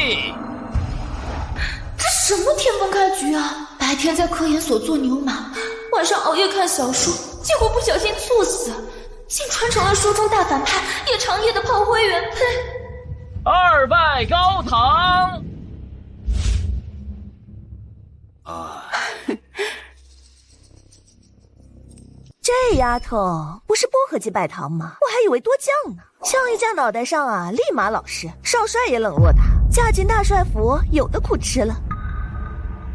气。这什么天崩开局啊！白天在科研所做牛马，晚上熬夜看小说，结果不小心猝死，竟传成了书中大反派叶长夜的炮灰原配。二拜高堂。这丫头不是薄荷鸡拜堂吗？我还以为多将呢。像一架脑袋上啊，立马老实，少帅也冷落她，嫁进大帅府有的苦吃了。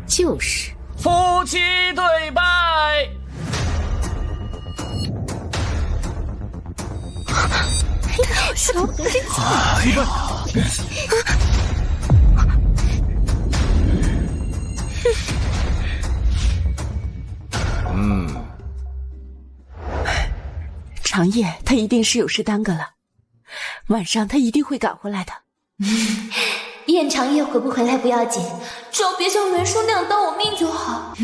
就是。夫妻对拜。小得真长夜他一定是有事耽搁了，晚上他一定会赶回来的。燕长夜回不回来不要紧，只要别像袁叔那样当我命就好。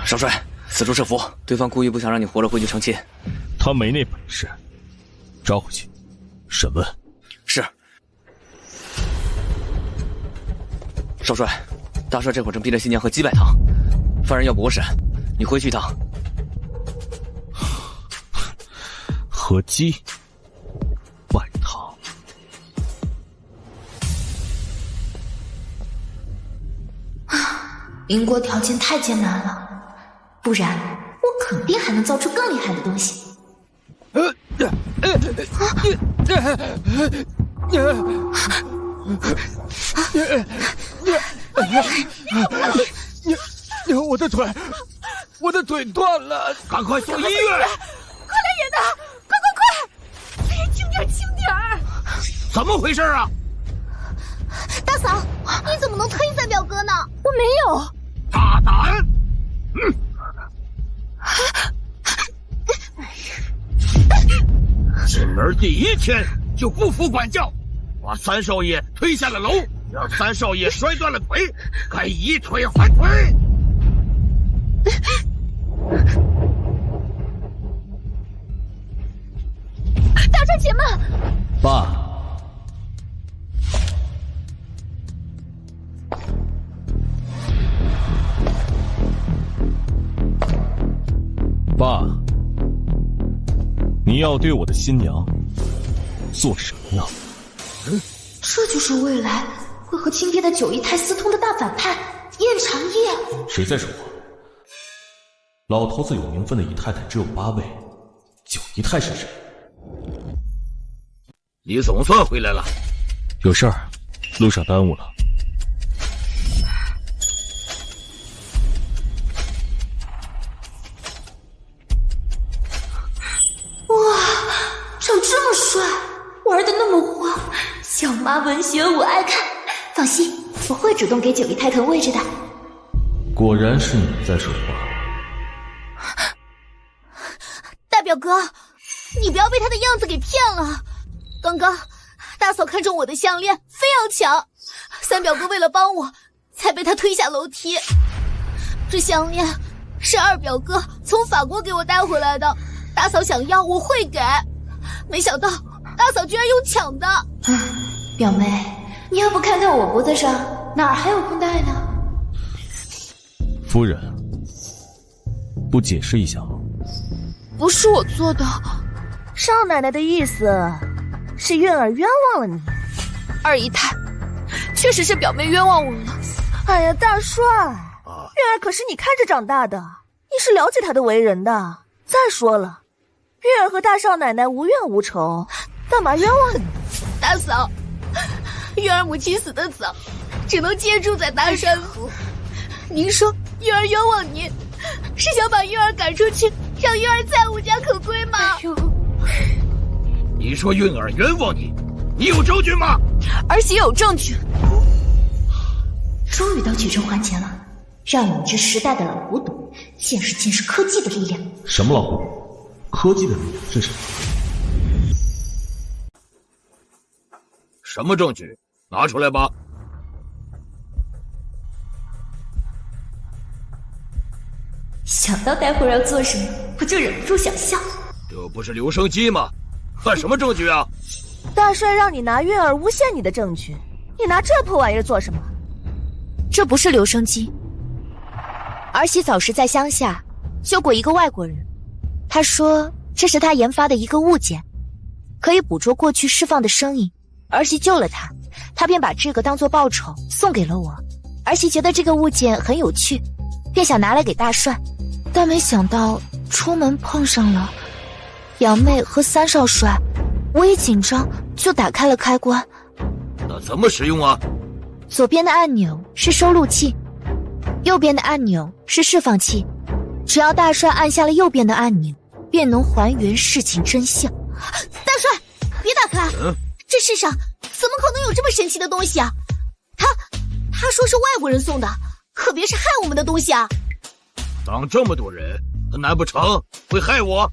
少帅，此处设伏，对方故意不想让你活着回去成亲。他没那本事，抓回去审问。是。少帅，大帅这会儿正逼着新娘和姬拜堂，犯人要不我审，你回去一趟。和姬拜堂。邻国条件太艰难了，不然我肯定还能造出更厉害的东西。我的腿断了，赶快送医院！快来人呐！快！轻点！怎么回事啊？大嫂，你怎么能推三表哥呢？我没有。大胆！进门第一天就不服管教，把三少爷推下了楼，让三少爷摔断了腿，该以腿还腿。大帅且慢！爸。爸，你要对我的新娘做什么呢？这就是未来会和亲爹的九姨太私通的大反派燕长夜。谁在说话？老头子有名分的姨太太只有8位，九姨太是谁？你总算回来了。有事儿，路上耽误了。长这么帅，玩的那么花，小妈文学我爱看。放心，我会主动给九姨太腾位置的。果然是你在说话。大表哥，你不要被他的样子给骗了。刚刚大嫂看中我的项链，非要抢，三表哥为了帮我，才被他推下楼梯。这项链是二表哥从法国给我带回来的，大嫂想要我会给，没想到大嫂居然用抢的。表妹，你要不看看我脖子上哪儿还有绷带呢？夫人，不解释一下吗？不是我做的。少奶奶的意思是月儿冤枉了你。二姨太，确实是表妹冤枉我了。哎呀，大帅，月儿可是你看着长大的，你是了解她的为人的。再说了，月儿和大少奶奶无怨无仇，干嘛冤枉你？大嫂，月儿母亲死得早，只能借住在大山府。您说月儿冤枉您，是想把月儿赶出去，让月儿再无家可归吗？你说韵儿冤枉你，你有证据吗？儿媳有证据。终于到举证环节了，让你们这时代的老古董见识见识科技的力量。什么老古董？科技的力量是什么？什么证据？拿出来吧。想到待会儿要做什么，我就忍不住想笑。这不是留声机吗？看什么证据啊？大帅让你拿韵儿诬陷你的证据，你拿这破玩意儿做什么？这不是留声机。儿媳早时在乡下救过一个外国人，他说这是他研发的一个物件，可以捕捉过去释放的声音。儿媳救了他，他便把这个当作报酬送给了我。儿媳觉得这个物件很有趣，便想拿来给大帅，但没想到出门碰上了杨妹和三少帅，我一紧张就打开了开关。那怎么使用啊？左边的按钮是收录器，右边的按钮是释放器，只要大帅按下了右边的按钮，便能还原事情真相。大帅，别打开！这世上怎么可能有这么神奇的东西啊？他说是外国人送的，可别是害我们的东西啊！当这么多人，难不成会害我？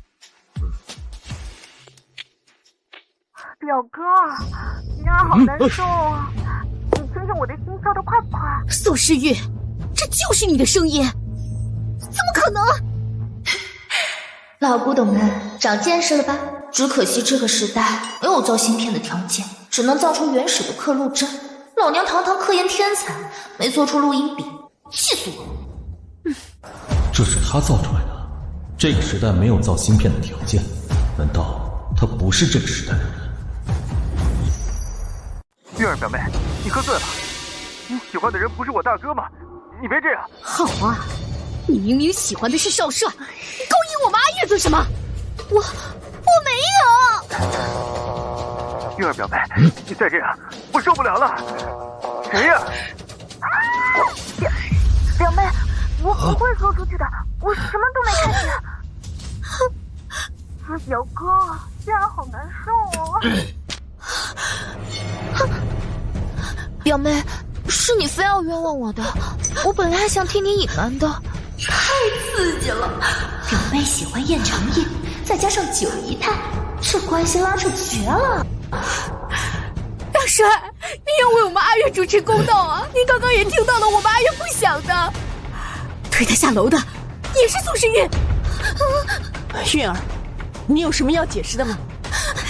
表哥，韵儿好难受啊！你听听我的心跳得快不快？宋诗玉，这就是你的声音？怎么可能？老古董们长见识了吧？只可惜这个时代没有造芯片的条件，只能造出原始的刻录针。老娘堂堂科研天才，没做出录音笔，气死我！这是他造出来的。这个时代没有造芯片的条件，难道他不是这个时代的人？韵儿表妹，你喝醉了。你喜欢的人不是我大哥吗？你别这样。好啊，你明明喜欢的是少帅，你勾引我们阿月做什么？我没有。韵儿表妹，你再这样，我受不了了。谁呀？表妹，我不会说出去的，我什么都没看见。表哥，这样好难受哦。表妹，是你非要冤枉我的，我本来还想替你隐瞒的。太刺激了！表妹喜欢燕长夜，再加上九姨太，这关系拉扯绝了。大帅，你要为我们阿月主持公道啊！你刚刚也听到了我们阿月不想的，推他下楼的也是宋诗韵。韵儿，你有什么要解释的吗？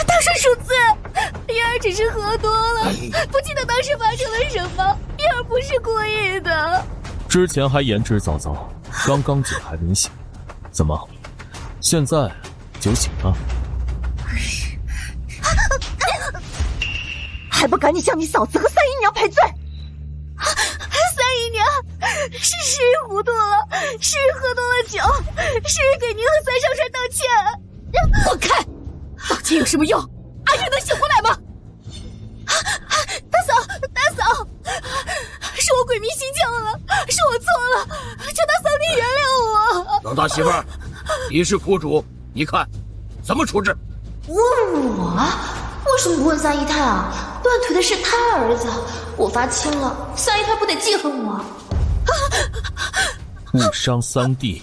大帅恕罪，月儿只是喝多了，不记得当时发生了什么，月儿不是故意的。之前还言之凿凿，刚刚酒还没醒，怎么，现在酒醒了？还不赶紧向你嫂子和三姨娘赔罪！三姨娘，是诗玉糊涂了，诗玉喝多了酒，诗玉给您和三少帅道歉。滚开！道歉有什么用？阿月能醒过来吗？大嫂，是我鬼迷心窍了，是我错了，求大嫂你原谅我。老大媳妇儿，你是苦主，你看怎么处置？问我？为什么不问三姨太啊？断腿的是他儿子，我发亲了，三姨太不得记恨我？误伤三弟，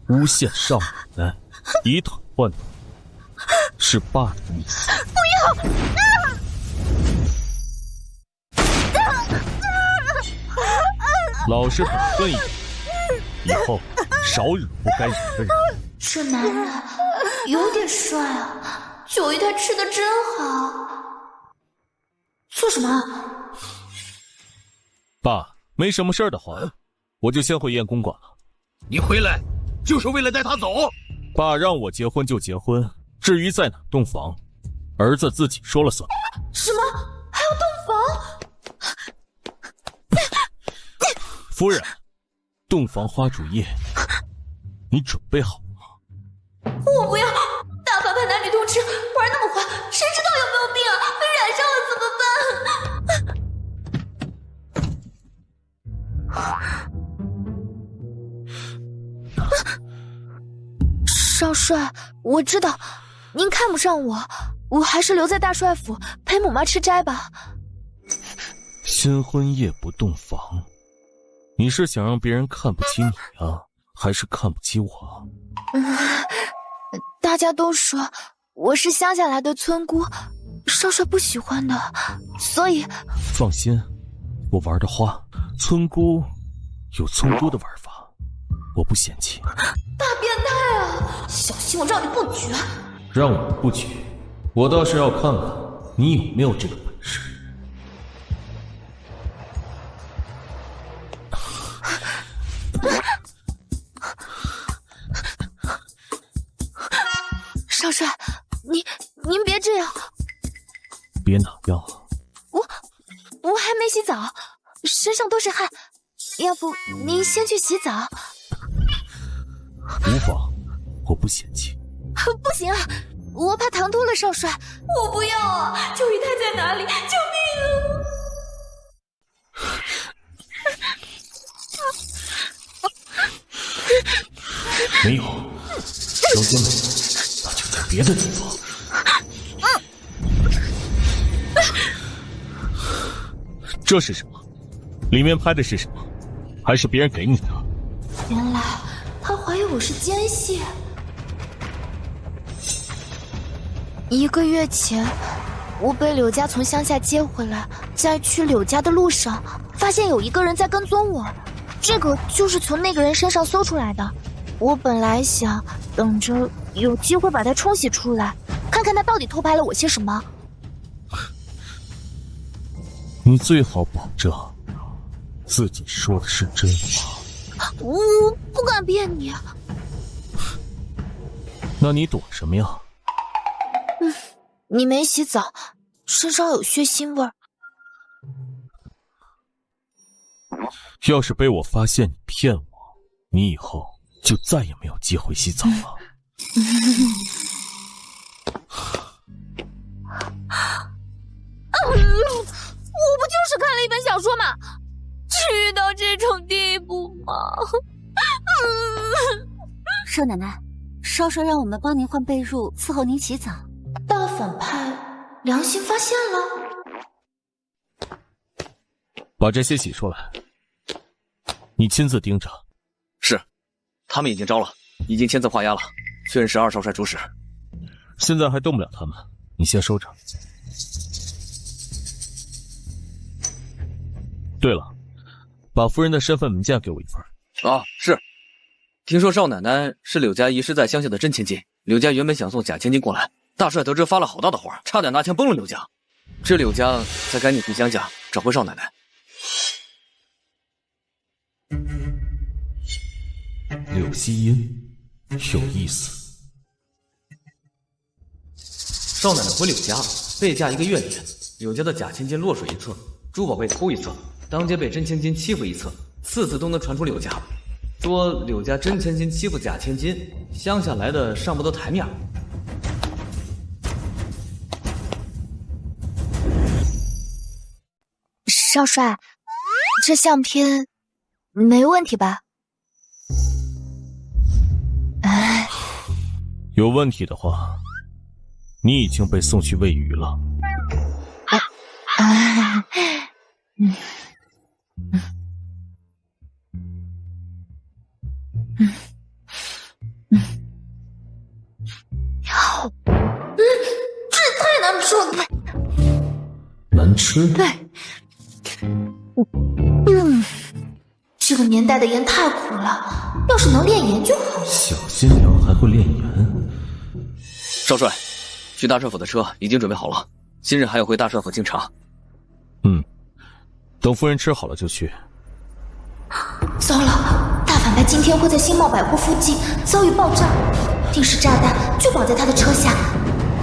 诬陷少奶奶，以腿换腿，是爸的意思。不要！老实本分一点，以后少惹不该惹的人。这男人有点帅啊，九姨太吃的真好。做什么？爸，没什么事儿的话，我就先回燕公馆了。你回来就是为了带他走？爸让我结婚就结婚，至于在哪洞房，儿子自己说了算。什么？还有洞房？夫人，洞房花烛夜，你准备好了吗？我不要！大反派男女通吃，玩那么花，谁知道有没有病啊？被染上了怎么办？帅，我知道您看不上我，我还是留在大帅府陪母妈吃斋吧。新婚夜不洞房，你是想让别人看不起你啊，还是看不起我？大家都说我是乡下来的村姑，少帅不喜欢的，所以放心，我玩的花，村姑有村姑的玩法，我不嫌弃。大变态啊！小心我让你不举。让我不举，我倒是要看看你有没有这个本事。少帅，您别这样。别哪样？我还没洗澡，身上都是汗，要不您先去洗澡？无妨，我不嫌弃。不行啊，我怕唐突了少帅。我不要啊！九姨太在哪里？救命啊！没有，条件没有，那就在别的地方。这是什么？里面拍的是什么？还是别人给你的？原来他怀疑我是奸细。1个月前，我被柳家从乡下接回来，在去柳家的路上，发现有一个人在跟踪我，这个就是从那个人身上搜出来的。我本来想等着有机会把他冲洗出来，看看他到底偷拍了我些什么。你最好保证自己说的是真话。我不敢骗你。那你躲什么呀？你没洗澡，身上有血腥味儿。要是被我发现你骗我，你以后就再也没有机会洗澡了。我不就是看了一本小说吗？至于到这种地步吗？少奶奶，少帅让我们帮您换被褥，伺候您洗澡。大反派良心发现了，把这些洗出来，你亲自盯着。是，他们已经招了，已经签字画押了，确认是2少帅主使。现在还动不了他们，你先收着。对了，把夫人的身份文件给我一份。啊，是。听说少奶奶是柳家遗失在乡下的真千金，柳家原本想送假千金过来，大帅得知发了好大的火，差点拿枪崩了柳家。这柳家才赶紧去乡下找回少奶奶。柳希音，有意思。少奶奶回柳家被嫁1个月里，柳家的假千金落水一侧，珠宝被偷一侧，当街被真千金欺负一侧，4次都能传出柳家，说柳家真千金欺负假千金，乡下来的上不得台面。少帅，这相片没问题吧？有问题的话，你已经被送去喂鱼了。这也太难吃了吧！难吃？对。这个年代的盐太苦了，要是能炼盐就好了。小新娘还会炼盐？少帅，去大帅府的车已经准备好了，今日还要回大帅府敬茶。等夫人吃好了就去。糟了，大反派今天会在新茂百货附近遭遇爆炸，定时炸弹就绑在他的车下。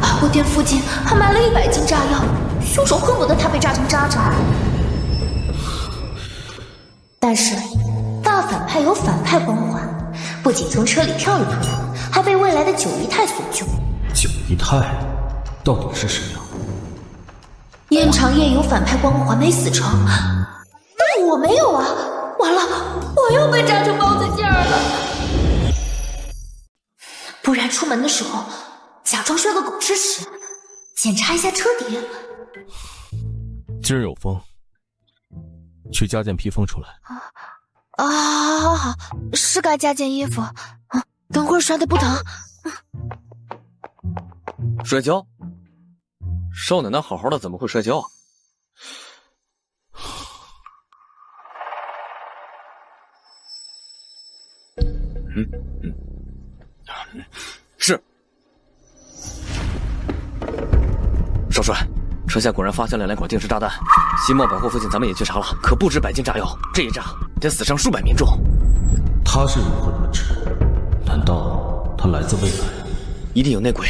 百货店附近还埋了100斤炸药，凶手恨不得他被炸成渣渣。但是大反派有反派光环，不仅从车里跳了出来，还被未来的九姨太所救。九姨太到底是谁呀？燕长夜有反派光环没死成，但我没有啊！完了，我又被炸成包子馅儿了。不然出门的时候假装摔个狗吃屎，检查一下车底。今儿有风，去加件披风出来。好，是该加件衣服。等会儿摔得不疼。摔跤？少奶奶好好的怎么会摔跤啊？是。少帅，车下果然发现了2管定时炸弹，新茂百货附近咱们也去查了，可不止100斤炸药，这一炸得死伤数百民众。他是如何得知？难道他来自未来？一定有内鬼。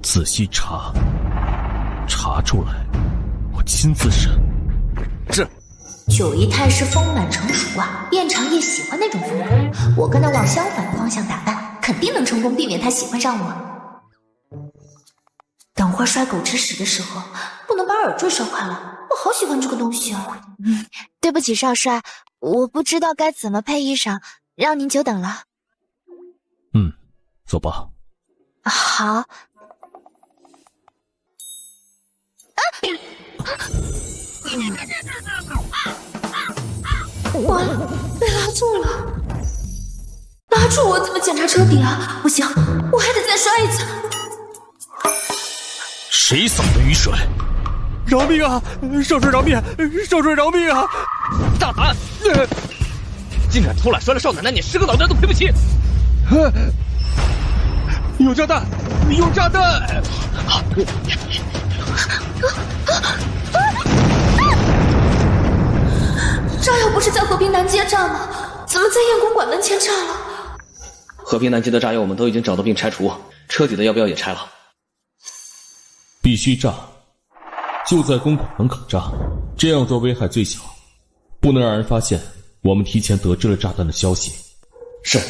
仔细查，查出来，我亲自审。是。九姨太是丰满成熟啊，卞长夜喜欢那种风格，我跟他往相反的方向打扮，肯定能成功避免他喜欢上我。等会儿摔狗吃屎的时候，不能把耳坠摔坏了，我好喜欢这个东西啊。对不起，少帅，我不知道该怎么配衣裳，让您久等了。走吧。好。完了，被拉住了！拉住我怎么检查车底啊？不行，我还得再摔一次。谁洒的雨水？饶命啊！少帅饶命！少帅饶命啊！大胆！竟敢偷懒摔了少奶奶，你10个脑袋都赔不起！有炸弹！有炸弹！炸药不是在和平南街炸吗？怎么在燕公馆门前炸了？和平南街的炸药我们都已经找到并拆除，车底的要不要也拆了？必须炸，就在公馆门口炸，这样做危害最小，不能让人发现我们提前得知了炸弹的消息。是。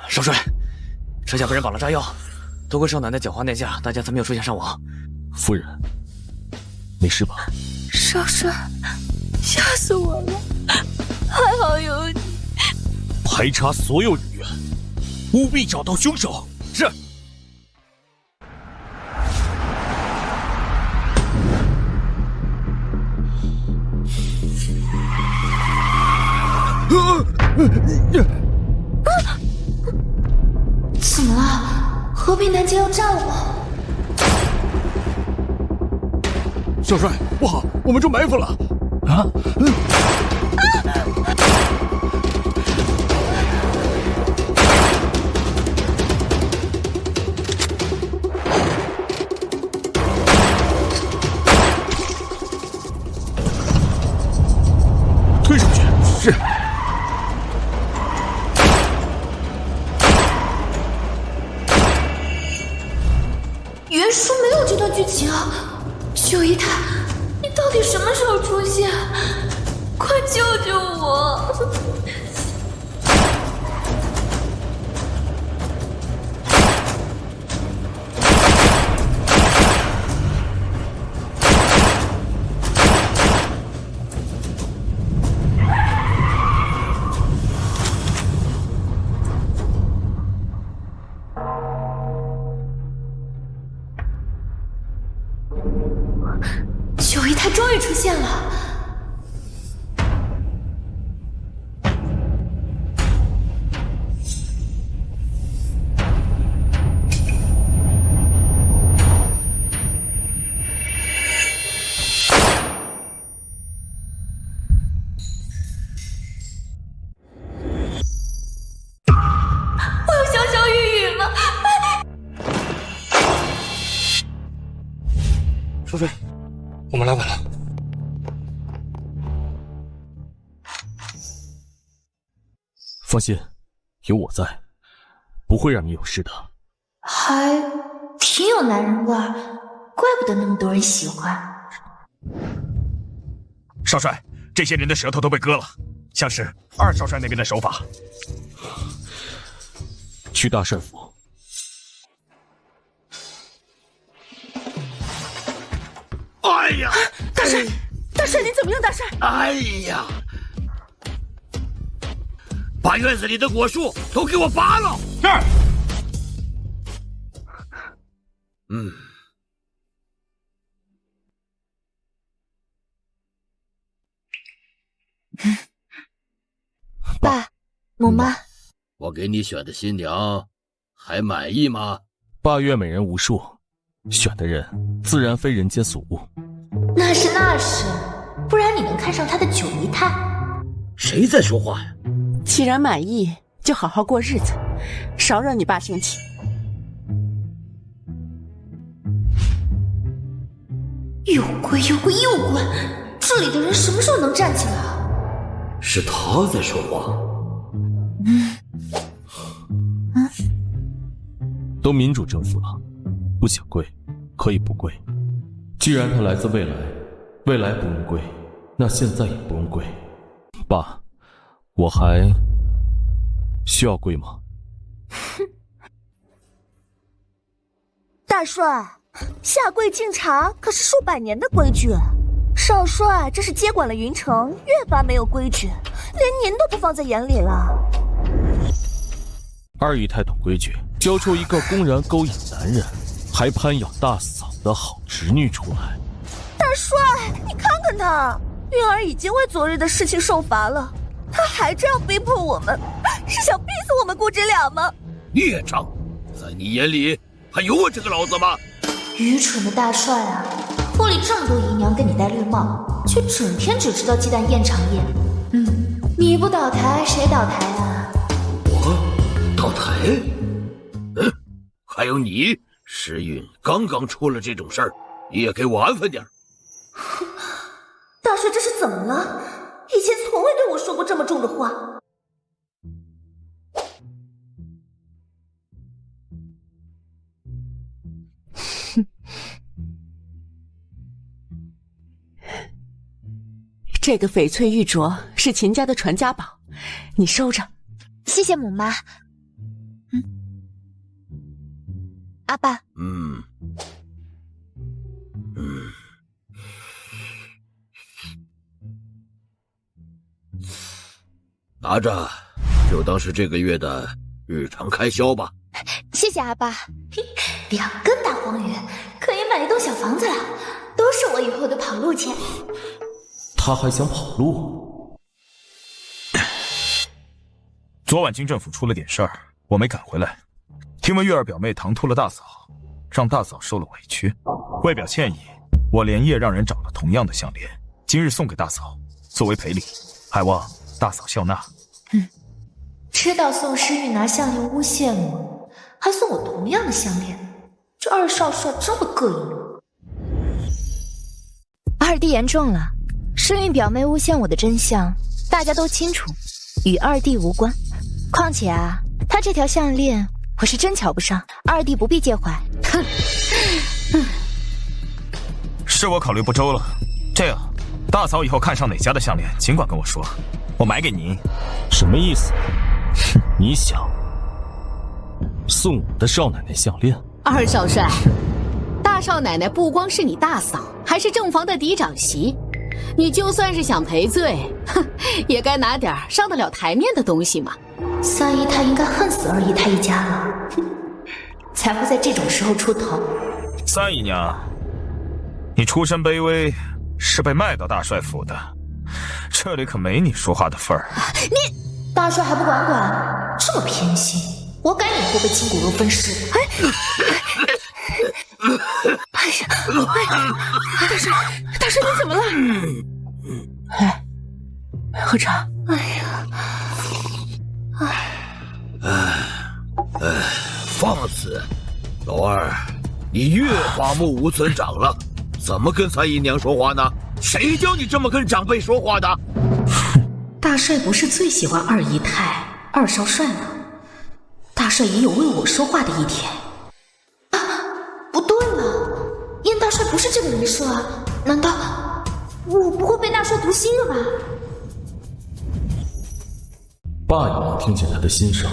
少帅，车下被人绑了炸药，多亏少奶奶狡猾内驾，大家才没有出现伤亡。夫人，没事吧？少帅，吓死我了！还好有你。排查所有人员，务必找到凶手。是。怎么了？和平南街要炸了吗？少帅，不好，我们中埋伏了！啊！推上去！是。原书没有这段剧情啊！九姨太，你到底什么时候出现？快救救我！九姨太终于出现了。我有小小雨雨吗？少帅，我们来晚了。放心，有我在，不会让你有事的。还挺有男人味儿，怪不得那么多人喜欢。少帅，这些人的舌头都被割了，像是2少帅那边的手法。去大帅府。大帅，你怎么样？大帅！哎呀，把院子里的果树都给我拔了！是。爸，母妈，我给你选的新娘还满意吗？八月美人无数，选的人自然非人间所物。那是，不然你能看上她的九姨太？谁在说话呀？既然满意，就好好过日子，少让你爸生气。又跪，这里的人什么时候能站起来啊？是他在说话。都民主政府了，不想跪可以不跪。既然他来自未来，未来不用跪，那现在也不用跪。爸，我还需要跪吗？大帅，下跪敬茶可是数百年的规矩。少帅这是接管了云城，越发没有规矩，连您都不放在眼里了。二姨太懂规矩，教出一个公然勾引男人，还攀咬大嫂的好侄女出来。大帅，你看看他，月儿已经为昨日的事情受罚了，他还这样逼迫我们，是想逼死我们姑侄俩吗？孽障，在你眼里还有我这个老子吗？愚蠢的大帅啊！府里这么多姨娘给你戴绿帽，却整天只知道鸡蛋宴长宴。你不倒台谁倒台啊？我倒台？还有你，时运刚刚出了这种事儿，你也给我安分点。大帅这是怎么了？以前从未对我说过这么重的话。这个翡翠玉镯是秦家的传家宝，你收着。谢谢母妈。阿爸。拿着，就当是这个月的日常开销吧。谢谢阿爸。2根大黄鱼可以买一栋小房子了，都是我以后的跑路钱。他还想跑路？昨晚京政府出了点事儿，我没赶回来。听闻月儿表妹唐突了大嫂，让大嫂受了委屈。为表歉意，我连夜让人找了同样的项链，今日送给大嫂，作为赔礼，还望大嫂笑纳。知道宋诗玉拿项链诬陷我，还送我同样的项链，这二少帅真会膈应我。二弟言重了，诗韵表妹诬陷我的真相，大家都清楚，与二弟无关。况且啊，她这条项链我是真瞧不上，二弟不必介怀。哼，是我考虑不周了。这样，大嫂以后看上哪家的项链，尽管跟我说，我买给您。什么意思？哼，你想送我的少奶奶项链？二少帅，大少奶奶不光是你大嫂，还是正房的嫡长媳。你就算是想赔罪，哼，也该拿点上得了台面的东西嘛。三姨太应该恨死二姨太一家了，才会在这种时候出头。三姨娘，你出身卑微，是被卖到大帅府的，这里可没你说话的份儿。你大帅还不管管，这么偏心，我敢以后被亲骨肉分尸。大帅你怎么了？来，喝茶。放肆！老二，你越发目无尊长了，怎么跟三姨娘说话呢？谁教你这么跟长辈说话的？大帅不是最喜欢二姨太、二少帅吗？大帅也有为我说话的一天。啊，不对了，燕大帅不是这个人设啊，难道我不会被大帅读心了吧？爸也能听见他的心声。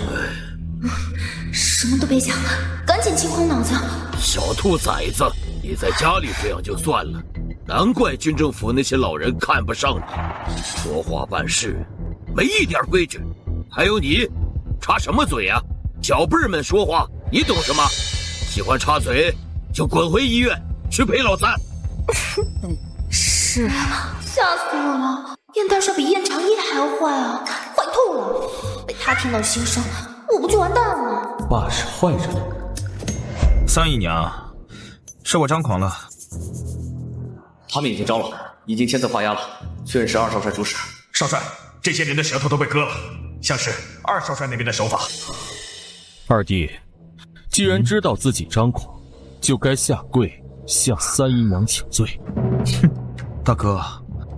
什么都别讲，赶紧清空脑子。小兔崽子，你在家里这样就算了，难怪军政府那些老人看不上你，说话办事没一点规矩。还有你，插什么嘴啊？小辈儿们说话，你懂什么？喜欢插嘴就滚回医院去陪老三。是啊，吓死我了！燕大帅比燕长夜还要坏啊，坏透了！被他听到心声，我不就完蛋了？爸是坏人。三姨娘，是我张狂了。他们已经招了，已经签字画押了，确认是二少帅主使。少帅，这些人的舌头都被割了，像是二少帅那边的手法。二弟，既然知道自己张狂，就该下跪向三姨娘请罪。哼，大哥，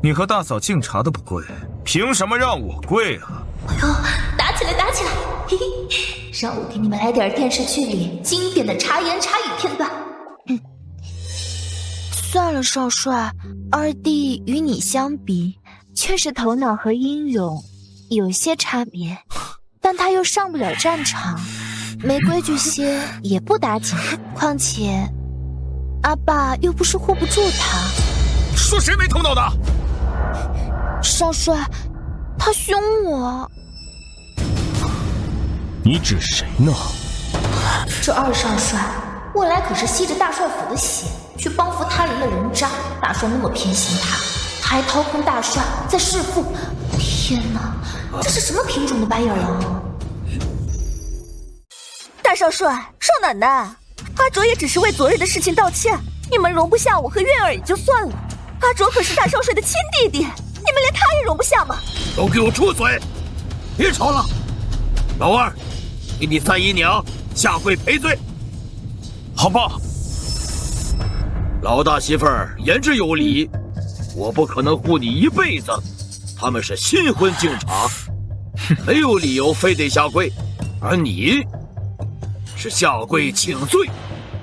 你和大嫂敬茶都不跪，凭什么让我跪啊？哎呦，打起来打起来！嘿嘿，让我给你们来点电视剧里经典的茶言茶语片段。算了，少帅，二弟与你相比，确实头脑和英勇有些差别，但他又上不了战场，没规矩些也不打紧。况且，阿爸又不是护不住他。说谁没头脑的？少帅，他凶我。你指谁呢？这二少帅未来可是吸着大帅府的血去帮扶他人的人渣，大帅那么偏心他，他还掏空大帅在弑父。天哪，这是什么品种的白眼狼啊！大少帅，少奶奶，阿卓也只是为昨日的事情道歉，你们容不下我和月儿也就算了，阿卓可是大少帅的亲弟弟，你们连他也容不下吗？都给我住嘴，别吵了。老二，给你三姨娘下跪赔罪。好爸。老大媳妇儿言之有理，我不可能护你一辈子。他们是新婚敬茶，没有理由非得下跪，而你是下跪请罪。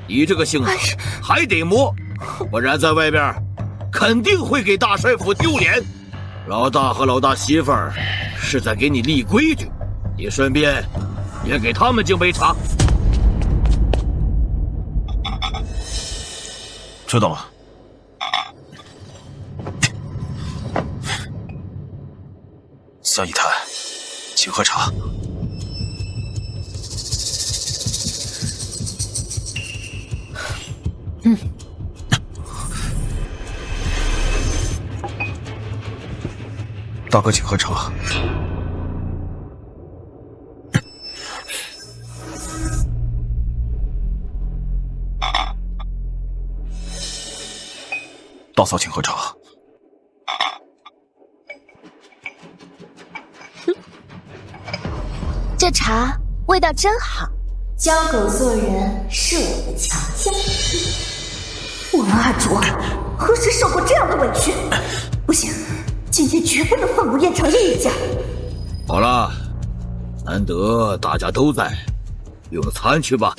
你这个性子还得磨，不然在外边肯定会给大帅府丢脸。老大和老大媳妇儿是在给你立规矩，你顺便也给他们敬杯茶。知道了。三姨太，请喝茶。大哥，请喝茶。大嫂，请喝茶。这茶味道真好。教狗做人是我的强项。我们阿卓何时受过这样的委屈？不行，今天绝不能放过燕长夜一家。好了，难得大家都在，用餐去吧。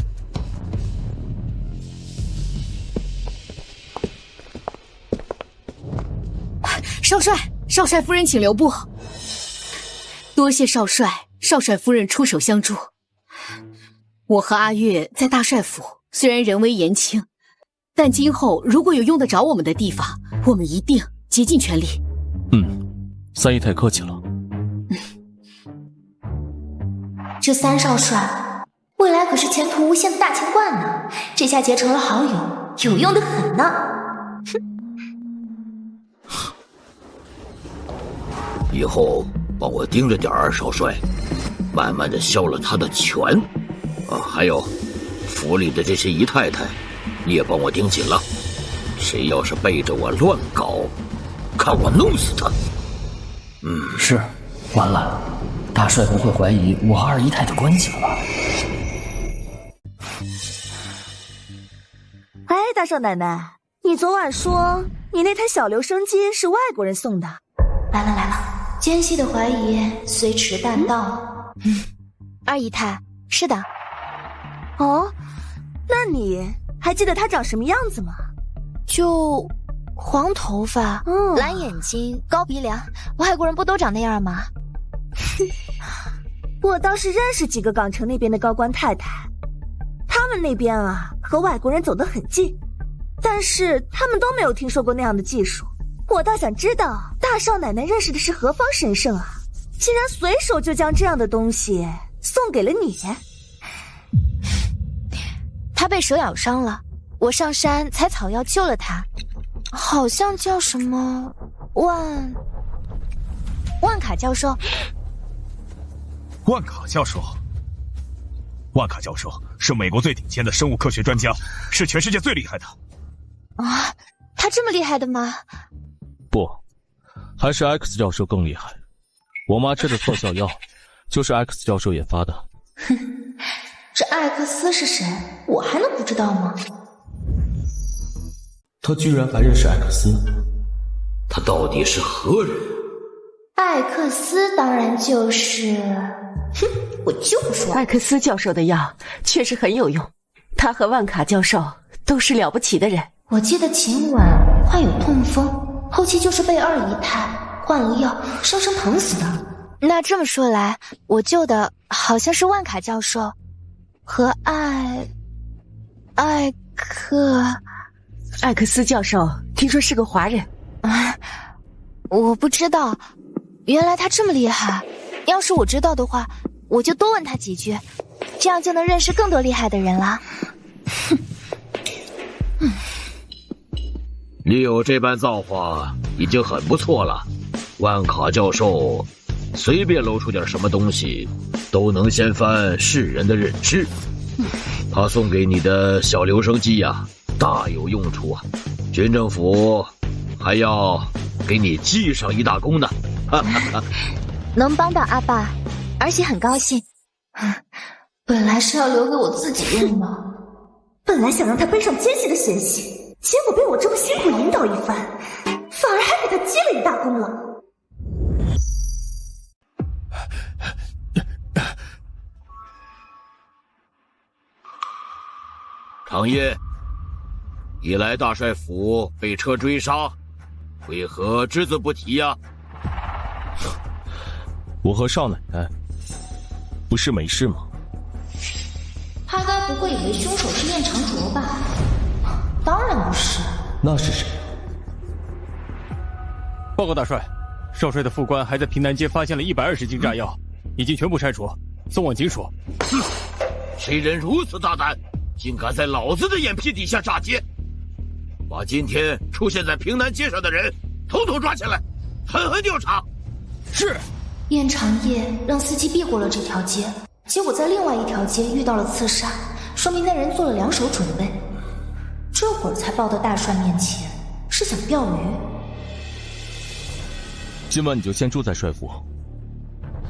少帅，少帅夫人请留步。多谢少帅，少帅夫人出手相助。我和阿月在大帅府虽然人微言轻，但今后如果有用得着我们的地方，我们一定竭尽全力。三姨太客气了。这三少帅未来可是前途无限的大钱罐呢，这下结成了好友，有用的很呢。以后帮我盯着点二少帅，慢慢的消了他的权。还有府里的这些姨太太，你也帮我盯紧了。谁要是背着我乱搞，看我弄死他。是，完了，大帅不会怀疑我和二姨太的关系了吧？哎，大少奶奶，你昨晚说你那台小留声机是外国人送的。来了来了，奸细的怀疑虽迟但到。二姨太，是的。哦，那你还记得他长什么样子吗？就黄头发，蓝眼睛，高鼻梁，外国人不都长那样吗？我倒是认识几个港城那边的高官太太，他们那边啊和外国人走得很近，但是他们都没有听说过那样的技术。我倒想知道大少奶奶认识的是何方神圣啊，竟然随手就将这样的东西送给了你。他被蛇咬伤了，我上山采草药救了他，好像叫什么万卡教授。万卡教授，万卡教授是美国最顶尖的生物科学专家，是全世界最厉害的。啊，他这么厉害的吗？不，还是 X 教授更厉害。我妈吃的特效药，就是 X 教授研发的。哼，这艾克斯是谁？我还能不知道吗？他居然还认识艾克斯，他到底是何人？艾克斯当然就是……哼，我就不说。艾克斯教授的药确实很有用，他和万卡教授都是了不起的人。我记得前晚患有痛风，后期就是被二姨太换了药烧成疼死的。那这么说来，我救的好像是万卡教授和艾克斯教授，听说是个华人啊，我不知道，原来他这么厉害。要是我知道的话，我就多问他几句，这样就能认识更多厉害的人了。哼，你有这般造化已经很不错了。万卡教授随便露出点什么东西，都能掀翻世人的认知。他送给你的小留声机呀，大有用处啊！军政府还要给你记上一大功呢。哈哈哈。能帮到阿爸，而且很高兴。本来是要留给我自己用的，本来想让他背上艰辛的险些，结果被我这么辛苦引导一番，反而还给他积了一大功了。长夜，你来大帅府被车追杀，为何只字不提呀？我和少奶奶不是没事吗？他该不会以为凶手是燕长卓吧？当然不是。那是谁？报告大帅，少帅的副官还在平南街发现了120斤炸药，已经全部拆除，送往警署。哼，谁人如此大胆，竟敢在老子的眼皮底下炸街？把今天出现在平南街上的人统统抓起来，狠狠调查。是。燕长夜让司机避过了这条街，结果在另外一条街遇到了刺杀，说明那人做了2手准备，这会儿才抱到大帅面前，是想钓鱼。今晚你就先住在帅府。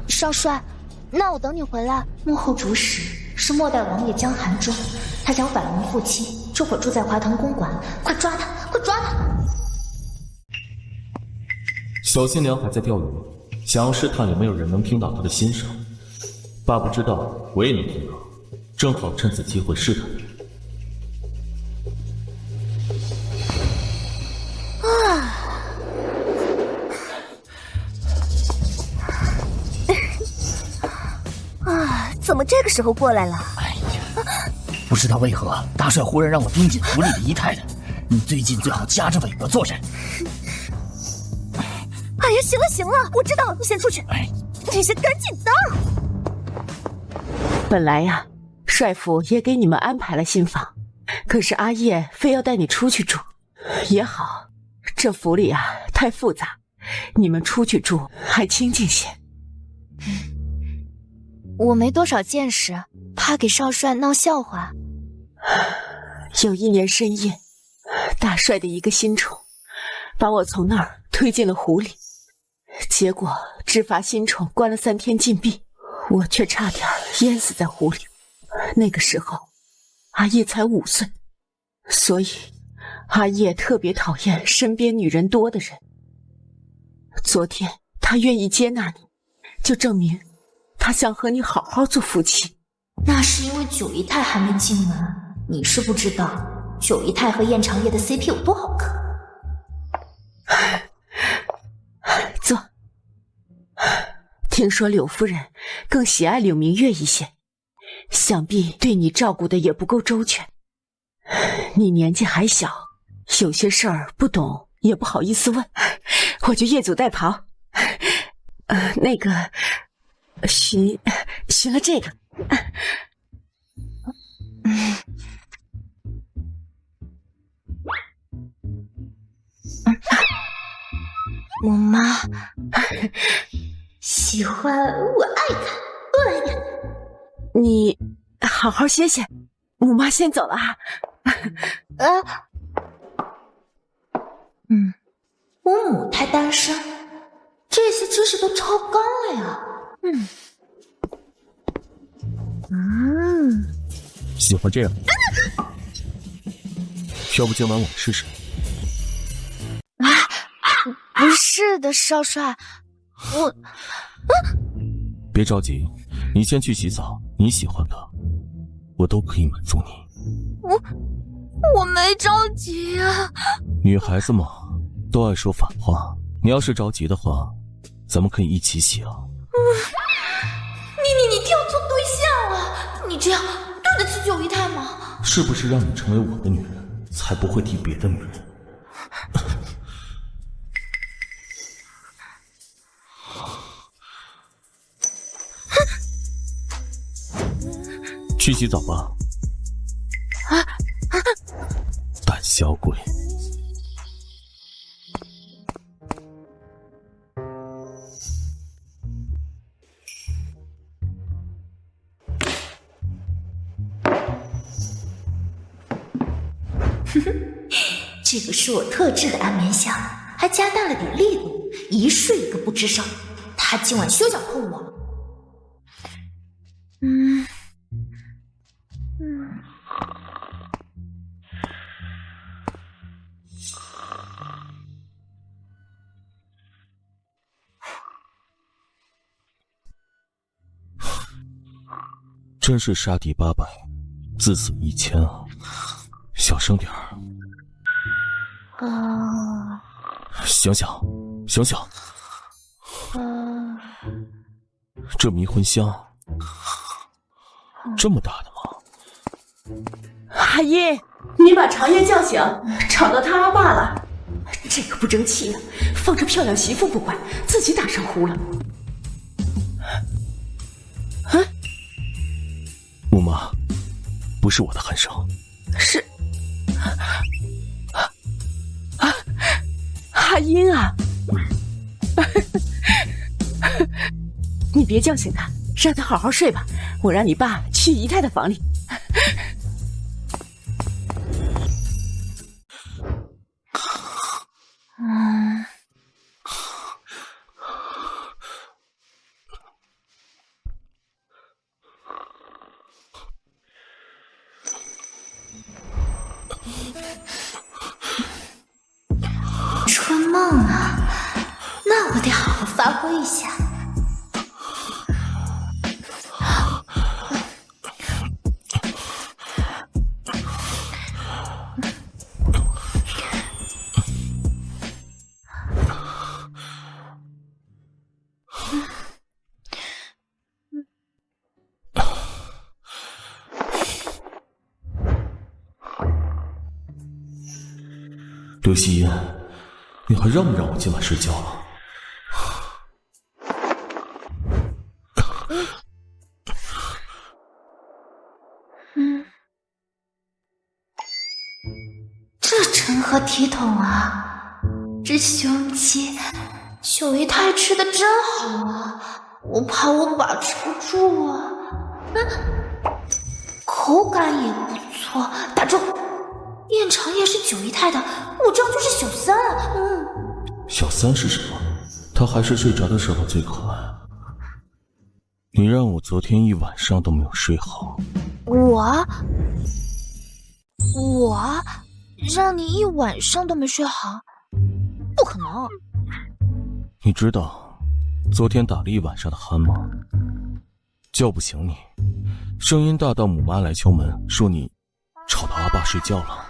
少帅，那我等你回来。幕后主使是末代王爷江寒中，他想反龙复亲，这会儿住在华堂公馆，快抓他，快抓他！小新娘还在钓鱼，想要试探有没有人能听到她的心声。爸不知道，我也能听到，正好趁此机会试探你。怎么这个时候过来了？哎呀，不知道为何大帅忽然让我盯紧府里的姨太太，你最近最好夹着尾巴做人。哎呀，行了行了，我知道了，你先出去。你先赶紧的。本来呀，帅府也给你们安排了新房，可是阿叶非要带你出去住。也好，这府里啊太复杂，你们出去住还清静些。我没多少见识，怕给少帅闹笑话。有一年深夜，大帅的一个新宠把我从那儿推进了湖里，结果执法新宠关了3天禁闭，我却差点淹死在湖里。那个时候阿叶才5岁，所以阿叶特别讨厌身边女人多的人。昨天他愿意接纳你，就证明他想和你好好做夫妻。那是因为九姨太还没进门，你是不知道九姨太和燕长夜的 CP 有多好磕。坐。听说柳夫人更喜爱柳明月一些，想必对你照顾的也不够周全。你年纪还小，有些事儿不懂也不好意思问，我就越俎代庖。那个寻了这个。母妈喜欢，我爱看。你好好歇歇，母妈先走了啊。我母胎单身，这些知识都超纲了呀。喜欢这样，要不今晚我们试试？不是的，少帅，我……别着急，你先去洗澡，你喜欢的，我都可以满足你。我没着急啊。女孩子嘛，都爱说反话。你要是着急的话，咱们可以一起洗啊。你挑错对象了，你这样对得起九姨太吗？是不是让你成为我的女人，才不会替别的女人？去洗澡吧，胆小鬼！这个是我特制的安眠香，还加大了点力度，一睡一个不吱声。他今晚休想碰我。真是杀敌800，自死1000啊！小声点儿。醒醒，醒醒！这迷魂香这么大的吗？阿姨，你把常爷叫醒，吵到他阿爸了。这个不争气的，放着漂亮媳妇不管，自己打上呼了。木妈，不是我的鼾声，是阿英啊！你别叫醒他，让他好好睡吧。我让你爸去姨太的房里。春梦啊，那我得好好发挥一下。刘希言，你还让不让我今晚睡觉了？这成何体统啊！这胸肌，九姨太吃的真好啊！我怕我把持不住啊。口感也不错，打住！燕长夜是九姨太的，我这样就是小三啊。小三是什么？他还是睡着的时候最可爱。你让我昨天一晚上都没有睡好。我让你一晚上都没睡好？不可能！你知道昨天打了一晚上的鼾吗？叫不醒你，声音大到母妈来敲门，说你吵到阿爸睡觉了。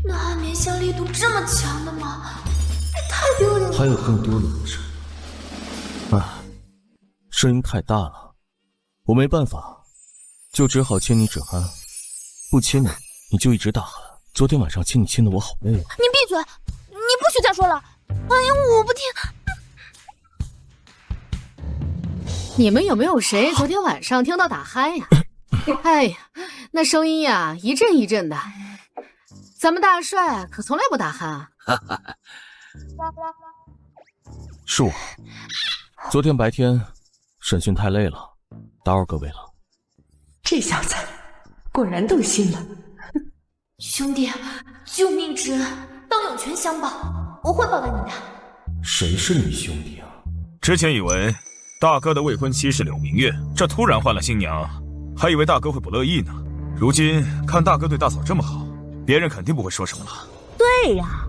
那安眠香力度这么强的吗？太丢人了。还有更丢人的事。声音太大了，我没办法，就只好牵你枕安。不牵你，你就一直大喊，昨天晚上亲你亲的我好累啊。你闭嘴！你不许再说了！哎呀，我不听。你们有没有谁昨天晚上听到打鼾呀？哎呀，那声音呀一阵一阵的。咱们大帅可从来不打鼾啊。是我。昨天白天审讯太累了，打扰各位了。这小子果然动心了。兄弟，救命之恩，当有权相报，我会报答你的。谁是你兄弟啊？之前以为大哥的未婚妻是柳明月，这突然换了新娘，还以为大哥会不乐意呢。如今看大哥对大嫂这么好，别人肯定不会说什么了。对呀，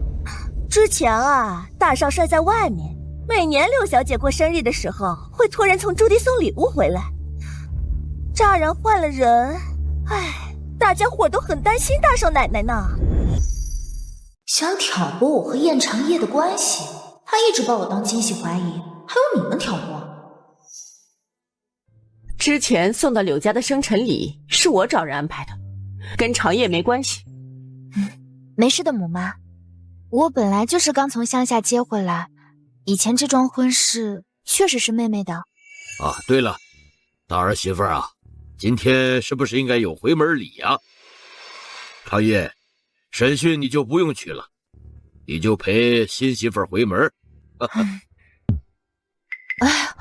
之前啊，大少帅在外面，每年六小姐过生日的时候，会托人从驻地送礼物回来。乍然换了人，唉，大家伙都很担心大少奶奶呢。想挑拨我和燕长夜的关系，他一直把我当奸细怀疑，还有你们挑拨。之前送到柳家的生辰礼是我找人安排的，跟长夜没关系。没事的，母妈，我本来就是刚从乡下接回来，以前这桩婚事确实是妹妹的。啊，对了，大儿媳妇啊，今天是不是应该有回门礼呀？长夜，审讯你就不用去了，你就陪新媳妇回门。哎呀，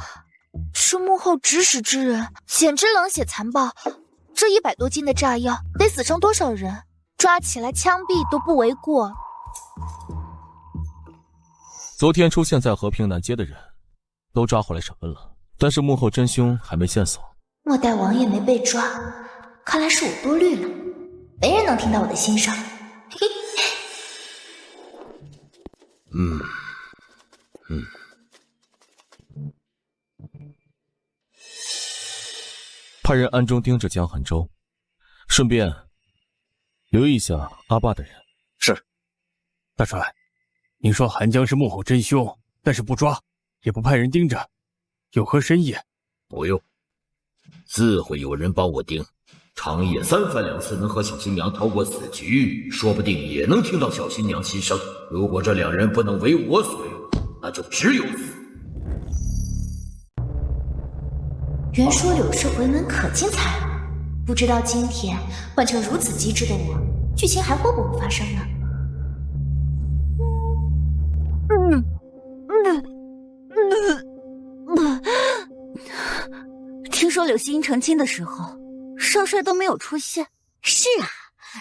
是幕后指使之人，简直冷血残暴。这100多斤的炸药得死伤多少人？抓起来枪毙都不为过。昨天出现在和平南街的人都抓回来审问了，但是幕后真凶还没线索。末代王爷没被抓，看来是我多虑了，没人能听到我的心声。嘿嘿。派人暗中盯着江寒州，顺便留意一下阿爸的人。是，大帅，您说韩江是幕后真凶，但是不抓，也不派人盯着，有何深意？不用，自会有人帮我盯。长夜3番2次能和小新娘逃过死局，说不定也能听到小新娘心声。如果这2人不能为我所用，那就只有死。原说柳氏回门可精彩了，不知道今天换成如此机智的我，剧情还会不会发生呢？听说柳熙英成亲的时候，少帅都没有出现。是啊，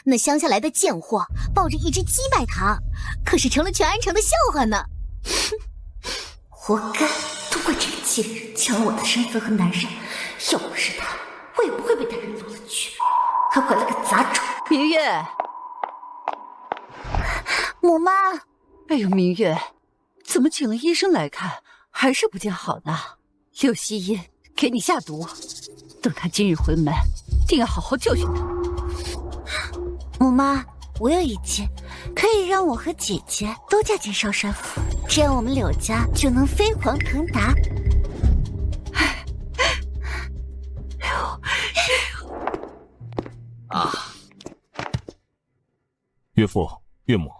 那乡下来的贱货抱着一只鸡拜堂，可是成了全安城的笑话呢。活该，都怪这个贱人抢了我的身份和男人，要不是他，我也不会被带人落了去，还回来个杂种。明月，母妈，哎呦，明月，怎么请了医生来看，还是不见好呢？柳熙英给你下毒，等他今日回门，定要好好教训他。母妈，我有意见，可以让我和姐姐都嫁进少帅府，这样我们柳家就能飞黄腾达。啊，岳父岳母，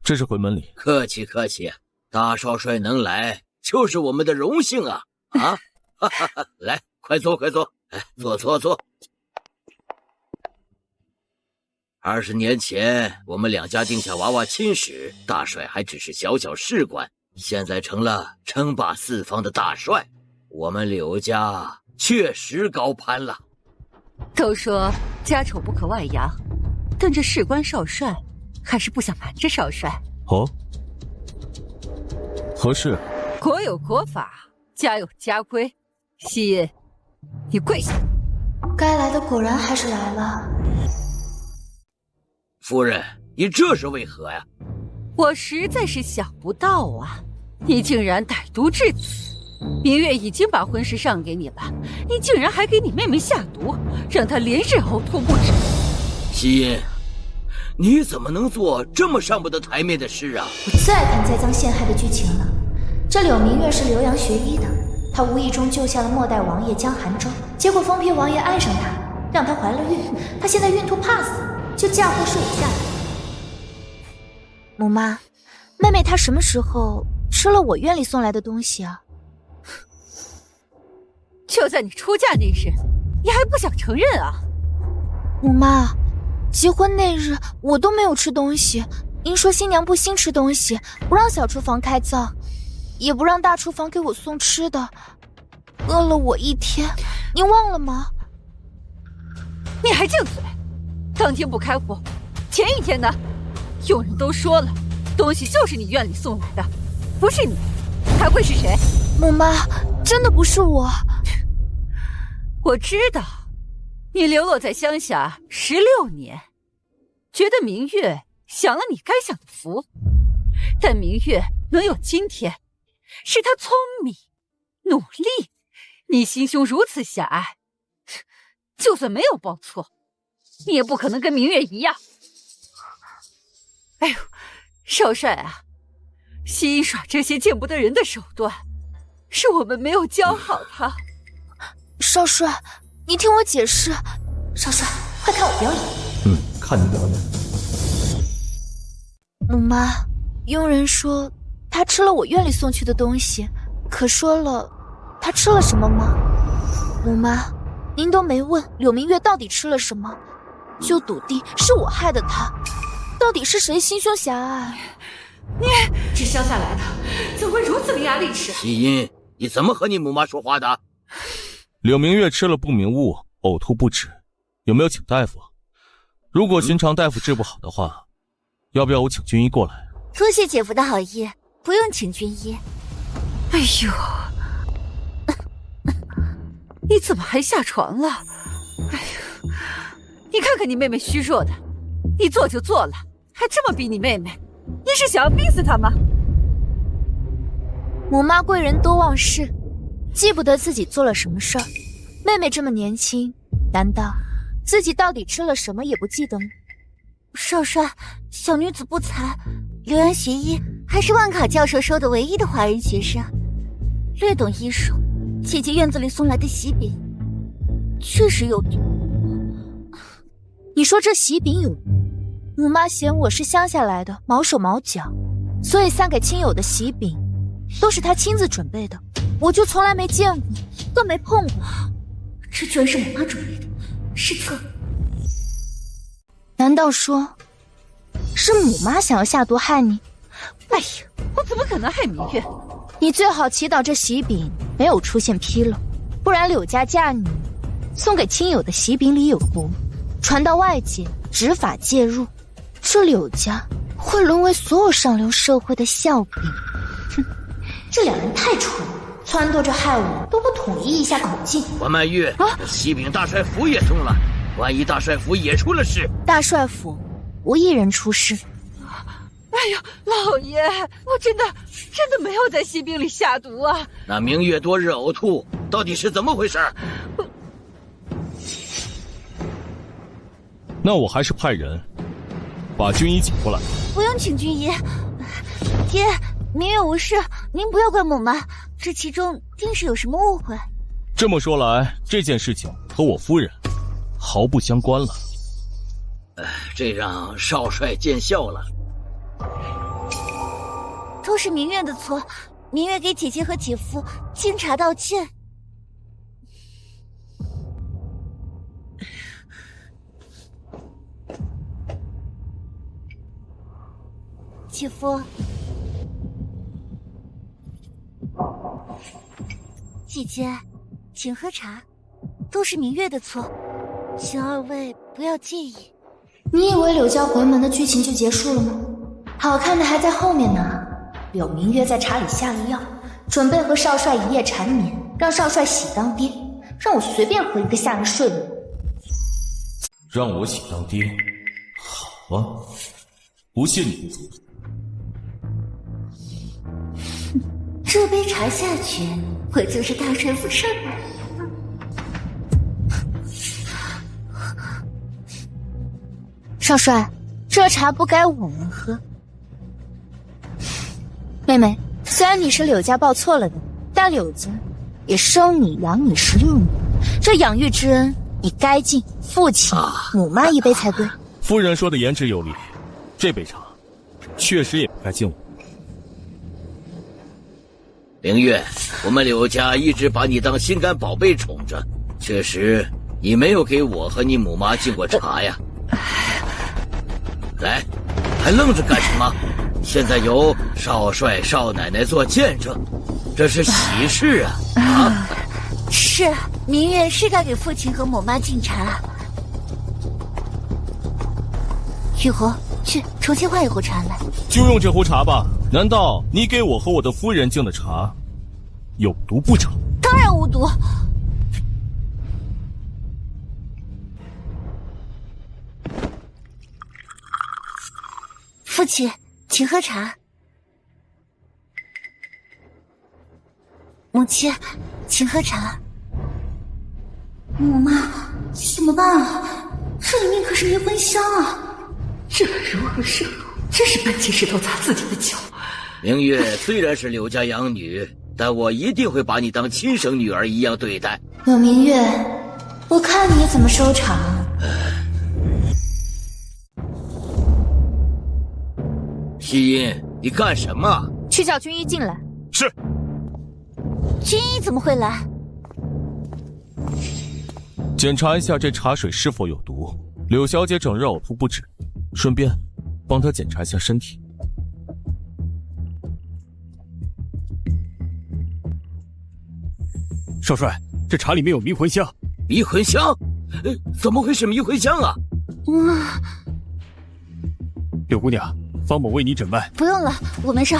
这是回门礼。客气客气，大少帅能来就是我们的荣幸啊！啊，哈哈哈，来，快坐快坐，哎，坐。20年前，我们2家定下娃娃亲时，大帅还只是小小士官，现在成了称霸4方的大帅，我们柳家确实高攀了。都说家丑不可外扬，但这事关少帅，还是不想瞒着少帅。哦，何事？国有国法，家有家规。熙英，你跪下。该来的果然还是来了。夫人，你这是为何呀？我实在是想不到啊，你竟然歹毒至此。明月已经把婚事让给你了，你竟然还给你妹妹下毒，让她连日呕吐不止。熙英，你怎么能做这么上不得台面的事啊？我最爱看栽赃陷害的剧情了。这柳明月是留洋学医的，她无意中救下了末代王爷江寒州，结果封皮王爷爱上她，让她怀了孕，她现在孕吐怕死，就嫁祸是我下的。母妈，妹妹她什么时候吃了我院里送来的东西啊？就在你出嫁那日，你还不想承认啊？母妈，结婚那日我都没有吃东西，您说新娘不兴吃东西，不让小厨房开灶，也不让大厨房给我送吃的，饿了我一天，您忘了吗？你还净嘴！当天不开火，前一天呢？佣人都说了，东西就是你院里送来的，不是你，还会是谁？母妈，真的不是我。我知道，你流落在乡下16年，觉得明月享了你该享的福，但明月能有今天，是他聪明、努力。你心胸如此狭隘，就算没有报错，你也不可能跟明月一样。哎呦，少帅啊，戏耍这些见不得人的手段，是我们没有教好他。少帅，你听我解释。少帅，快看我表演。看你表演。母妈，佣人说他吃了我院里送去的东西，可说了他吃了什么吗？母妈，您都没问柳明月到底吃了什么，就笃定是我害的他。到底是谁心胸狭隘？你这乡下来的，怎会如此伶牙俐齿？喜音，你怎么和你母妈说话的？柳明月吃了不明物，呕吐不止，有没有请大夫？如果寻常大夫治不好的话，要不要我请军医过来？多谢姐夫的好意，不用请军医。哎呦，你怎么还下床了？哎呦，你看看你妹妹虚弱的，你做就做了，还这么逼你妹妹，你是想要逼死她吗？母妈贵人多忘事，记不得自己做了什么事儿。妹妹这么年轻，难道自己到底吃了什么也不记得吗？少帅，小女子不才，留洋学医，还是万卡教授收的唯一的华人学生，略懂医术。姐姐院子里送来的喜饼确实有毒。你说这喜饼有毒？母妈嫌我是乡下来的，毛手毛脚，所以散给亲友的喜饼都是她亲自准备的，我就从来没见过，更没碰过。这居然是母妈准备的，失策。难道说是母妈想要下毒害你？哎呀，我怎么可能害明月？你最好祈祷这喜饼没有出现纰漏，不然柳家嫁女送给亲友的喜饼里有毒，传到外界，执法介入，这柳家会沦为所有上流社会的笑柄。哼，这两人太蠢了，撺掇着害我，都不统一一下口径。关曼玉，这喜饼大帅府也送了，万一大帅府也出了事，大帅府无一人出事。哎呀，老爷，我真的没有在喜饼里下毒啊！那明月多日呕吐，到底是怎么回事？那我还是派人把军医请过来。不用请军医，爹，明月无事，您不要怪母妈，这其中定是有什么误会。这么说来，这件事情和我夫人毫不相关了。这让少帅见笑了。都是明月的错，明月给姐姐和姐夫敬茶道歉。姐夫，姐姐，请喝茶，都是明月的错，请二位不要介意。你以为柳家回门的剧情就结束了吗？好看的还在后面呢。柳明月在茶里下了药，准备和少帅一夜缠绵，让少帅喜当爹，让我随便和一个下人睡了。让我喜当爹，好啊，不信你不做。这杯茶下去，我就是大帅府少奶了。少帅，这茶不该我们喝。妹妹，虽然你是柳家抱错了的，但柳家也生你养你16年，这养育之恩你该尽，父亲、母妈一杯才对。夫人说的言之有理，这杯茶确实也不该进我。明月，我们柳家一直把你当心肝宝贝宠着，确实你没有给我和你母妈敬过茶呀。来，还愣着干什么？现在由少帅、少奶奶做见证，这是喜事啊！啊，是，明月是该给父亲和母妈敬茶。玉壶，去重新换一壶茶来。就用这壶茶吧。难道你给我和我的夫人敬的茶有毒不成？当然无毒。父亲，请喝茶。母亲，请喝茶。母妈，怎么办啊？这里面可是迷魂香啊！这如何是好？真是搬起石头砸自己的脚。明月虽然是柳家养女，但我一定会把你当亲生女儿一样对待。柳明月，我看你怎么收场。希音，你干什么？去叫军医进来。是。军医怎么会来？检查一下这茶水是否有毒。柳小姐整日呕吐不止，顺便帮她检查一下身体。少帅，这茶里面有迷魂香。迷魂香？怎么会是迷魂香啊？柳姑娘，方某为你诊脉。不用了，我没事。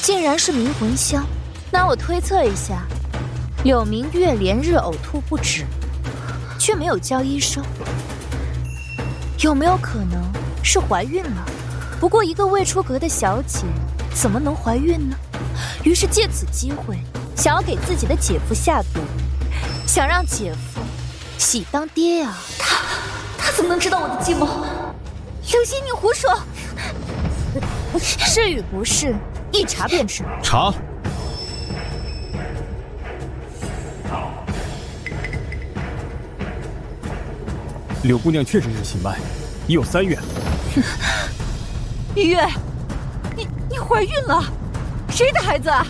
竟然是迷魂香，那我推测一下，柳明月连日呕吐不止，却没有叫医生，有没有可能是怀孕了？不过一个未出阁的小姐怎么能怀孕呢？于是借此机会，想要给自己的姐夫下毒，想让姐夫喜当爹啊！他怎么能知道我的计谋？刘星，你胡说！是与不是，一查便知。查。柳姑娘确实是喜脉，已有3月。明月，你怀孕了？谁的孩子啊？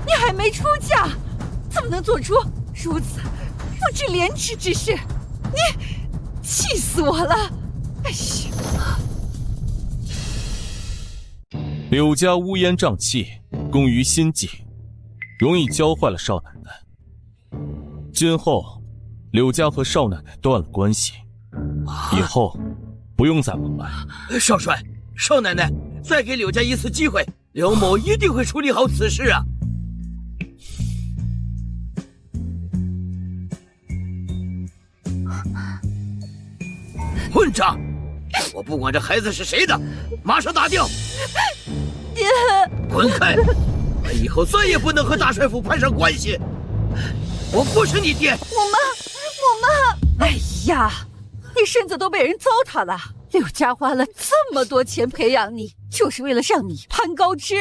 你还没出嫁，怎么能做出如此不知廉耻之事？你气死我了！哎呀！柳家乌烟瘴气，工于心计，容易教坏了少奶奶。今后柳家和少奶奶断了关系，以后不用再往来。少帅，少奶奶，再给柳家一次机会，柳某一定会处理好此事啊！混账！我不管这孩子是谁的，马上打掉！爹，滚开！我以后再也不能和大帅府攀上关系。我不是你爹。我妈！哎呀，你身子都被人糟蹋了。柳家花了这么多钱培养你，就是为了让你攀高枝。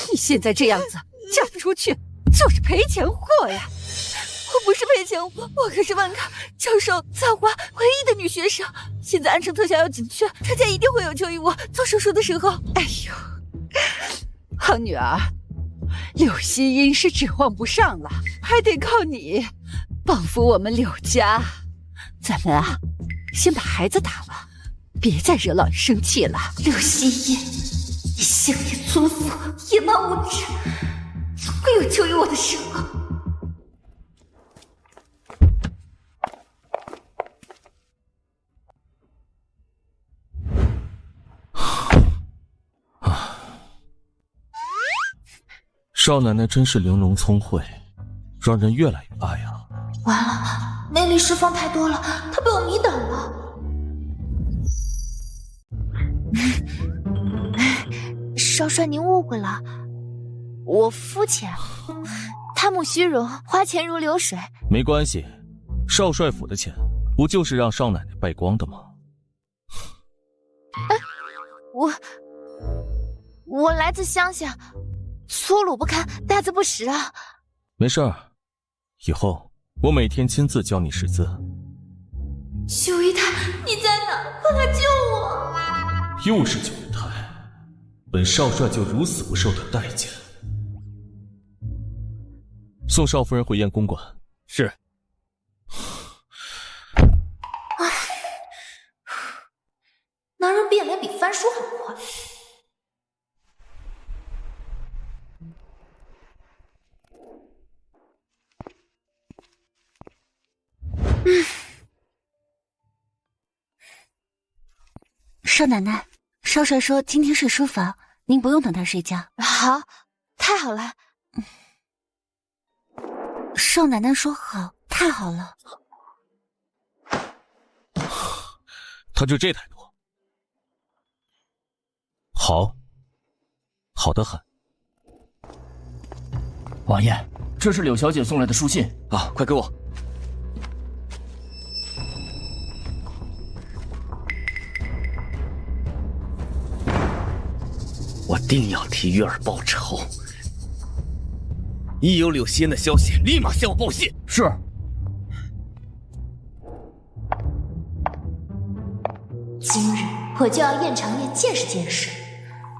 你现在这样子嫁出去，就是赔钱货呀！我不是赔钱货，我可是万卡教授造花唯一的女学生。现在安城特效药紧缺，他家一定会有求于我。做手术的时候，哎呦，好女儿，柳希音是指望不上了，还得靠你帮扶我们柳家。咱们啊，先把孩子打了，别再惹老人生气了。柳希音，你乡野粗俗，野蛮无知，总会有求于我的时候。少奶奶真是玲珑聪慧，让人越来越爱啊！完了，内力释放太多了，她被我迷倒了。少帅，您误会了，我肤浅，贪慕虚荣，花钱如流水。没关系，少帅府的钱不就是让少奶奶败光的吗？我来自乡下，粗鲁不堪，大字不识啊。没事儿，以后我每天亲自教你识字。九姨太，你在哪？快来救我！又是九姨太，本少帅就如此不受的待见。送少夫人回燕公馆。是。男人变脸比翻书还快。少奶奶，少帅说今天睡书房，您不用等他睡觉。好，太好了。少奶奶说好，太好了。他就这态度。好，好得很。王爷，这是柳小姐送来的书信啊，快给我。我定要替月儿报仇。一有柳希烟的消息，立马向我报信。是。今日我就要燕长夜见识见识，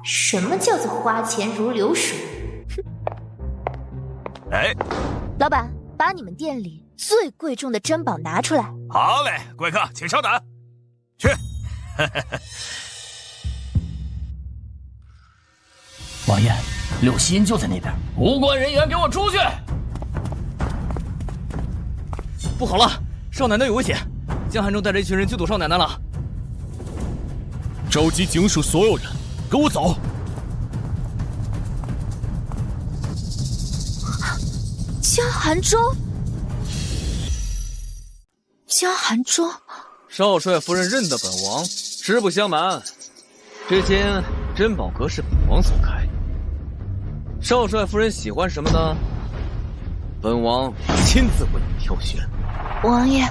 什么叫做花钱如流水。哎，老板，把你们店里最贵重的珍宝拿出来。好嘞，贵客，请稍等。去。王爷，柳希音就在那边，无关人员给我出去！不好了，少奶奶有危险！江寒正带着一群人去堵少奶奶了。召集警署所有人，给我走！江寒州，江寒州，少帅夫人认得本王，实不相瞒，这间珍宝阁是本王所开。少帅夫人喜欢什么呢？本王亲自为你挑选。王爷，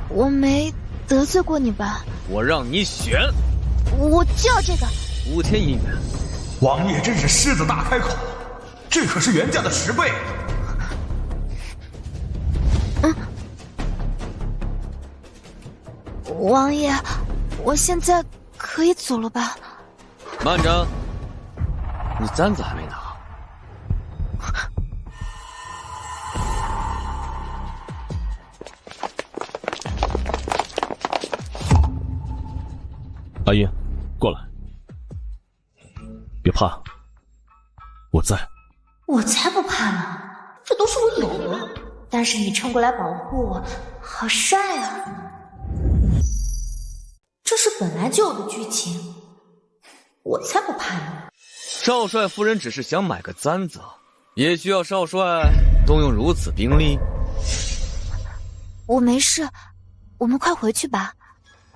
我没得罪过你吧？我让你选，我就要这个5000银元。王爷真是狮子大开口，这可是原价的10倍。王爷，我现在可以走了吧？慢着，你簪子还没拿。阿英，过来，别怕，我在。我才不怕呢，这都是我有的。但是你冲过来保护我，好帅啊！这是本来就有的剧情，我才不怕呢。少帅夫人只是想买个簪子，也需要少帅动用如此兵力。我没事，我们快回去吧。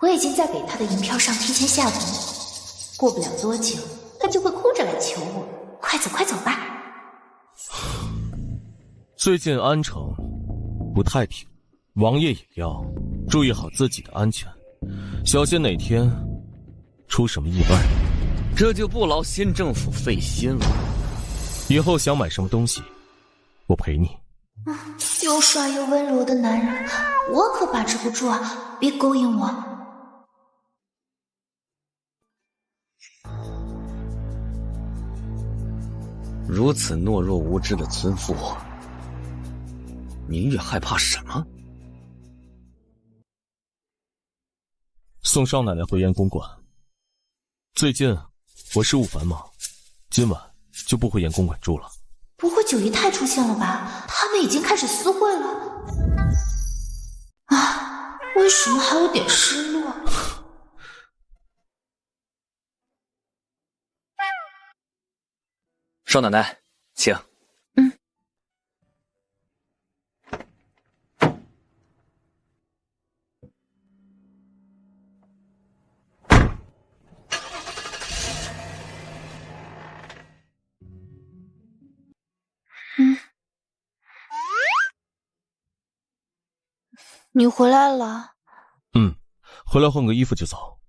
我已经在给他的银票上提前下毒，过不了多久，他就会哭着来求我。快走，快走吧！最近安城不太平，王爷也要注意好自己的安全，小心哪天出什么意外。这就不劳新政府费心了。以后想买什么东西，我陪你。又帅又温柔的男人，我可把持不住啊！别勾引我。如此懦弱无知的村妇，明月害怕什么？送少奶奶回燕公馆。最近我事务繁忙，今晚就不回燕公馆住了。不会九姨太出现了吧？他们已经开始私会了。啊，为什么还有点失落？少奶奶，请。你回来了。回来换个衣服就走。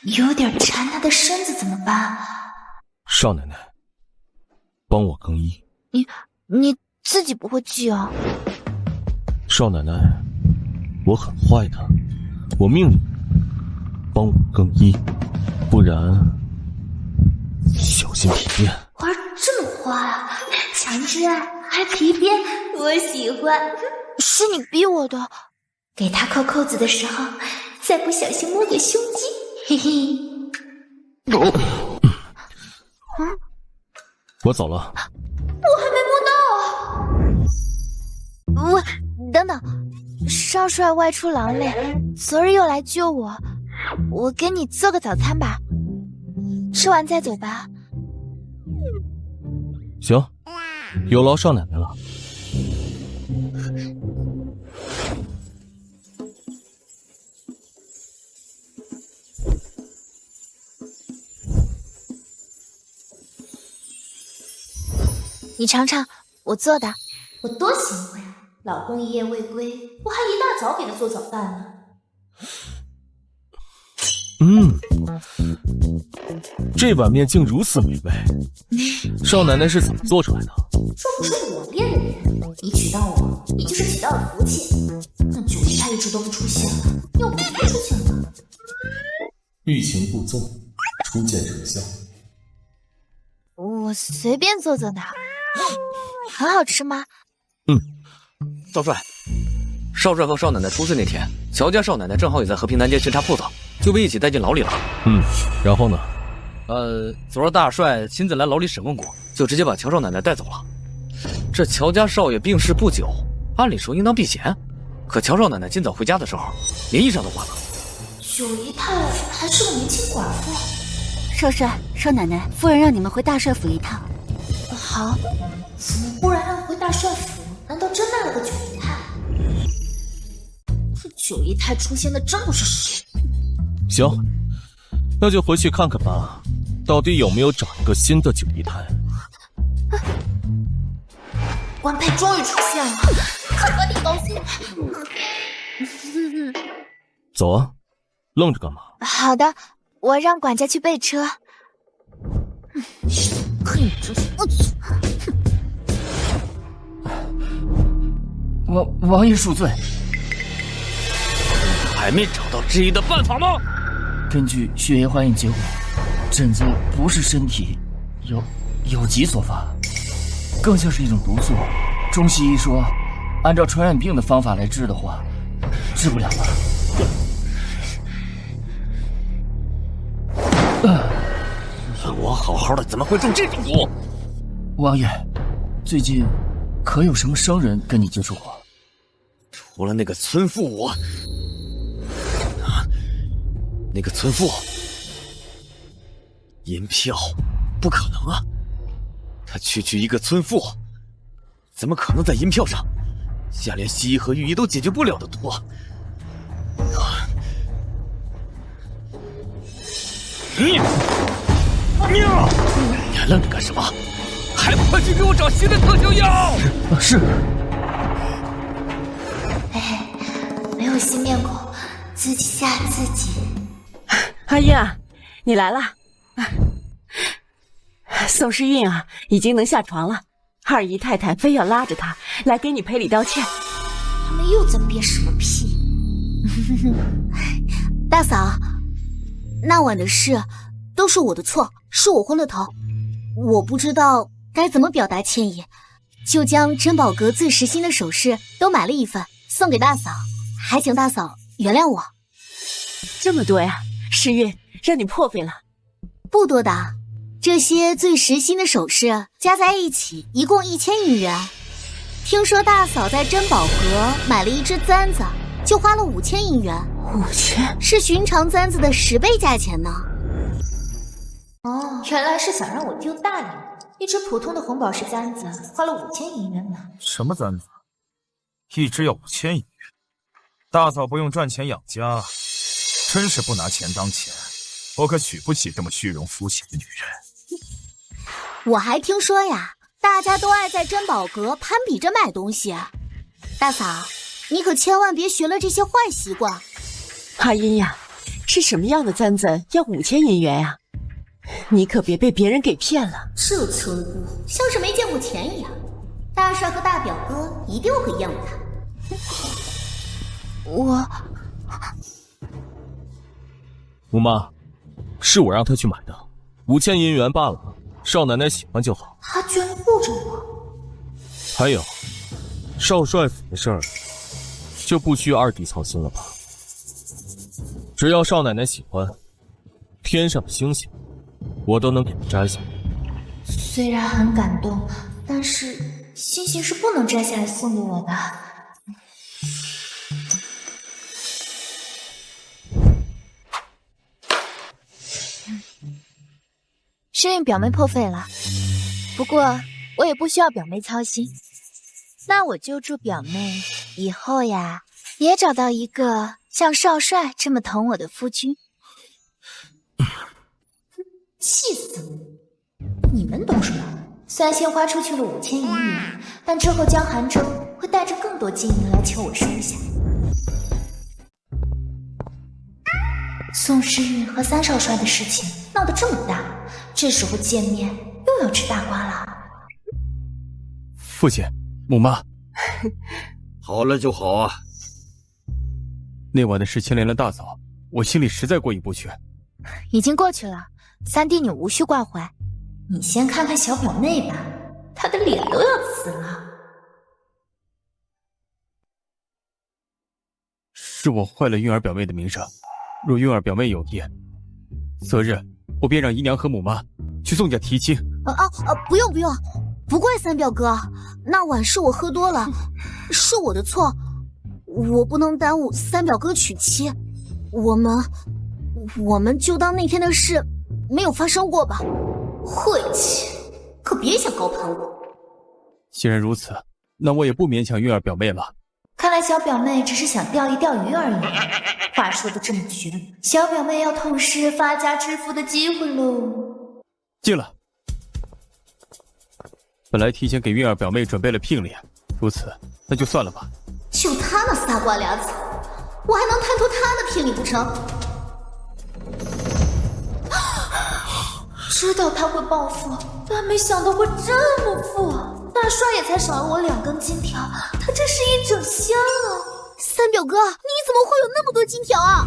有点馋他的身子怎么办？少奶奶，帮我更衣。你自己不会记啊。少奶奶，我很坏的，我命令你帮我更衣，不然小心皮鞭。玩这么花啊，强制爱还皮鞭，我喜欢。是你逼我的。给他扣扣子的时候，再不小心摸个胸肌，嘿嘿。我走了。我还没摸到啊！喂，等等，少帅外出劳累，昨日又来救我，我给你做个早餐吧，吃完再走吧。行，有劳少奶奶了。你尝尝我做的。我多欣慰啊！老公一夜未归，我还一大早给他做早饭呢。这碗面竟如此美味，少奶奶是怎么做出来的？说不是我练的练，你娶到我，你就是娶到了福气。那九姨她一直都不出现了，要不谁出现了？欲擒故纵，初见成效。我随便做做的，很好吃吗？少帅，少帅和少奶奶出事那天，乔家少奶奶正好也在和平南街巡查铺子，就被一起带进牢里了。然后呢？昨儿大帅亲自来牢里审问过，就直接把乔少奶奶带走了。这乔家少爷病逝不久，按理说应当避嫌，可乔少奶奶今早回家的时候，连衣裳都换了。九姨太还是个年轻寡妇。少帅、少奶奶，夫人让你们回大帅府一趟。好，怎么忽然让回大帅府？难道真带了个九姨太？这九姨太出现的真不是时。行，那就回去看看吧，到底有没有找一个新的九姨太。官配终于出现了，可把你高兴。走啊，愣着干嘛？好的，我让管家去备车。可你真是王爷恕罪。还没找到治愈的办法吗？根据血液化验结果，疹子不是身体有疾所发，更像是一种毒素。中西医说，按照传染病的方法来治的话，治不了了。我好好的怎么会中这种毒？王爷，最近可有什么生人跟你接触过？除了那个村妇，那个村妇，银票，不可能啊！他区一个村妇，怎么可能在银票上下连西医和御医都解决不了的毒啊？你还愣着干什么？还不快去给我找新的特效药！是。没有新面孔，自己吓自己。阿英啊，你来了。宋世运啊，已经能下床了。二姨太太非要拉着他来给你赔礼道歉。他们又在憋什么屁？大嫂，那晚的事都是我的错，是我昏了头，我不知道该怎么表达歉意，就将珍宝阁最实心的首饰都买了一份送给大嫂，还请大嫂原谅我。这么多呀，世运让你破费了。不多的，这些最实心的首饰加在一起一共1000银元。听说大嫂在珍宝阁买了一只簪子，就花了5000银元。5000？是寻常簪子的10倍价钱呢。哦，原来是想让我丢大礼，一只普通的红宝石簪子花了5000银元呢。什么簪子？一只要5000银元？大嫂不用赚钱养家，真是不拿钱当钱。我可娶不起这么虚荣肤浅的女人。我还听说呀，大家都爱在珍宝阁攀比着买东西。大嫂，你可千万别学了这些坏习惯。阿英呀，是什么样的簪子要5000银元呀？你可别被别人给骗了。这村姑像是没见过钱一样。大帅和大表哥一定会厌恶他。吴妈，是我让他去买的，5000银元罢了，少奶奶喜欢就好。他居然护着我。还有，少帅府的事儿，就不需二弟操心了吧？只要少奶奶喜欢，天上的星星，我都能给她摘下来。虽然很感动，但是星星是不能摘下来送给我的。身孕表妹破费了，不过我也不需要表妹操心。那我就祝表妹以后呀，也找到一个像少帅这么疼我的夫君。气死我！你们懂什么？虽然先花出去了5000银元，但之后江寒正会带着更多金银来求我收下。宋诗韵和三少帅的事情闹得这么大，这时候见面又要吃大瓜了。父亲，母妈，好了就好啊。那晚的事牵连了大嫂，我心里实在过意不去。已经过去了，三弟你无需挂怀。你先看看小表妹吧，她的脸都要紫了。是我坏了韵儿表妹的名声，若韵儿表妹有意，择日我便让姨娘和母妈去宋家提亲。不用，不怪三表哥，那晚是我喝多了，是我的错，我不能耽误三表哥娶妻。我们就当那天的事没有发生过吧。晦气，可别想高攀我。既然如此，那我也不勉强韵儿表妹了。看来小表妹只是想钓一钓鱼而已。话说的这么绝，小表妹要痛失发家致富的机会喽。进了。本来提前给韵儿表妹准备了聘礼，如此那就算了吧。就他那仨瓜俩枣，我还能贪图他的聘礼不成？知道他会暴富，但没想到会这么富。大帅也才少了我2根金条，他这是一整箱啊！三表哥，你怎么会有那么多金条啊？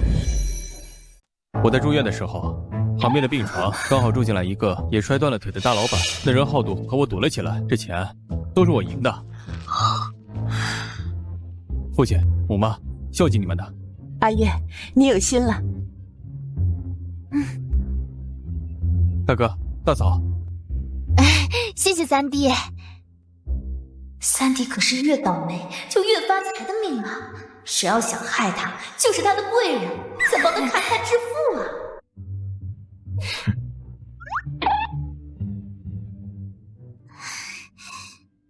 我在住院的时候，旁边的病床刚好住进来一个也摔断了腿的大老板，那人好赌和我赌了起来，这钱都是我赢的。父亲、母妈，孝敬你们的。阿月，你有心了。大哥、大嫂，谢谢三弟。三弟可是越倒霉就越发财的命啊！谁要想害他，就是他的贵人，再帮他砍害致富啊！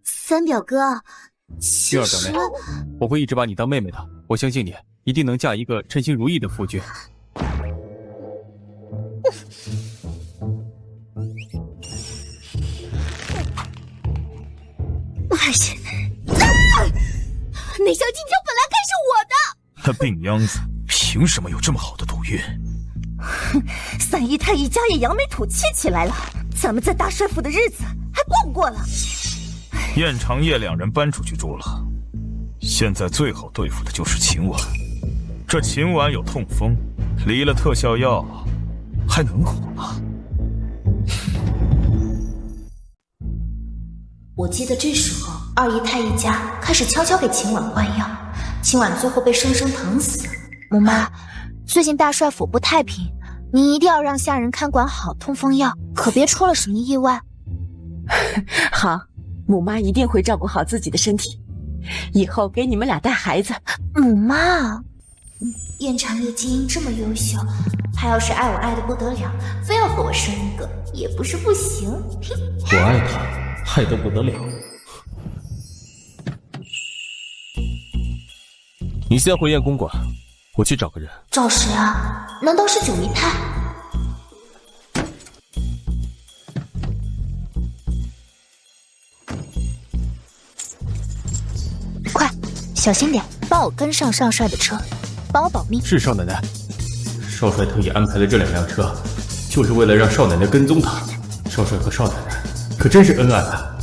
三表哥，韵儿表妹，我会一直把你当妹妹的。我相信你一定能嫁一个称心如意的夫君。那箱金条本来该是我的。他病秧子凭什么有这么好的赌运？三姨太一家也扬眉吐气起来了，咱们在大帅府的日子还过不过了？燕长夜2人搬出去住了，现在最好对付的就是秦婉。这秦婉有痛风，离了特效药还能活吗？我记得这时候二姨太一家开始悄悄给秦婉换药，秦婉最后被生生疼死。母妈，最近大帅府不太平，你一定要让下人看管好痛风药，可别出了什么意外。好，母妈一定会照顾好自己的身体，以后给你们俩带孩子。母妈，燕长夜基因这么优秀，他要是爱我爱得不得了，非要给我生一个也不是不行。我爱他，爱得不得了。你先回燕公馆，我去找个人。找谁啊？难道是九姨太？快，小心点，帮我跟上少帅的车，帮我保密。是少奶奶，少帅特意安排了这2辆车，就是为了让少奶奶跟踪他。少帅和少奶奶可真是恩爱啊！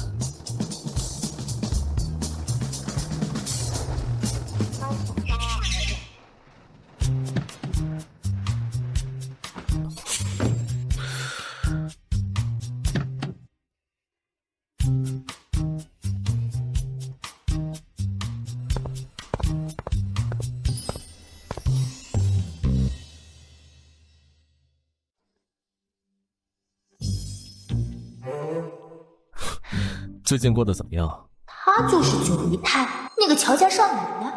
最近过得怎么样？她就是九姨太那个乔家少奶奶。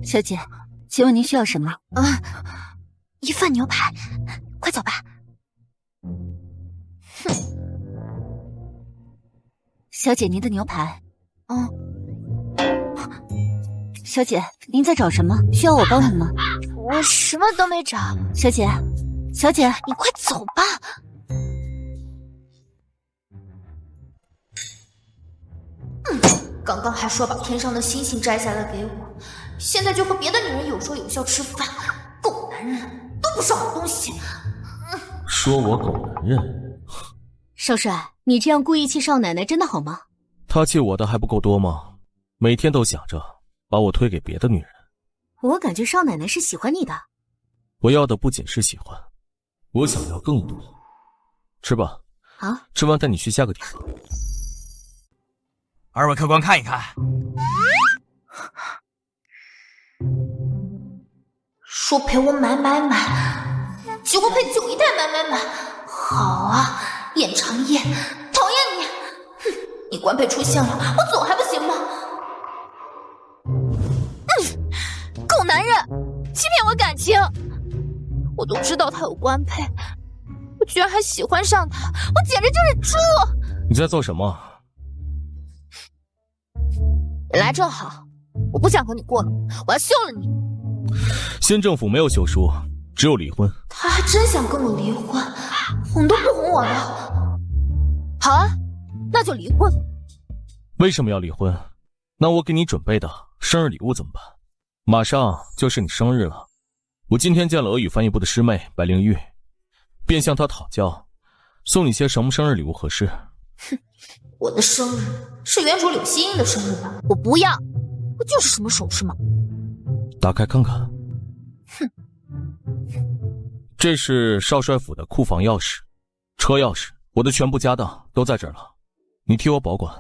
小姐，请问您需要什么？一份牛排，快走吧。小姐，您的牛排。小姐，您在找什么？需要我帮您吗？我什么都没找。小姐，小姐，你快走吧。刚刚还说把天上的星星摘下来给我，现在就和别的女人有说有笑吃饭，狗男人都不是好东西。说我狗男人？少帅，你这样故意气少奶奶真的好吗？他气我的还不够多吗？每天都想着把我推给别的女人。我感觉少奶奶是喜欢你的。我要的不仅是喜欢，我想要更多。吃吧。好，吃完带你去下个地方。二位客官看一看，说陪我买，结果陪九姨太买。好啊，演长夜，讨厌你！哼，你官配出现了，我走还不行吗？狗男人，欺骗我感情！我都知道他有官配，我居然还喜欢上他，我简直就是猪！你在做什么？你来正好，我不想和你过了，我要休了你。县政府没有休书，只有离婚。他还真想跟我离婚，哄都不哄我了。好啊，那就离婚。为什么要离婚？那我给你准备的生日礼物怎么办？马上就是你生日了，我今天见了俄语翻译部的师妹白灵玉，便向她讨教，送你些什么生日礼物合适？哼，我的生日是原主柳希音的生日吧？我不要，不就是什么首饰吗？打开看看。哼，这是少帅府的库房钥匙、车钥匙，我的全部家当都在这儿了，你替我保管，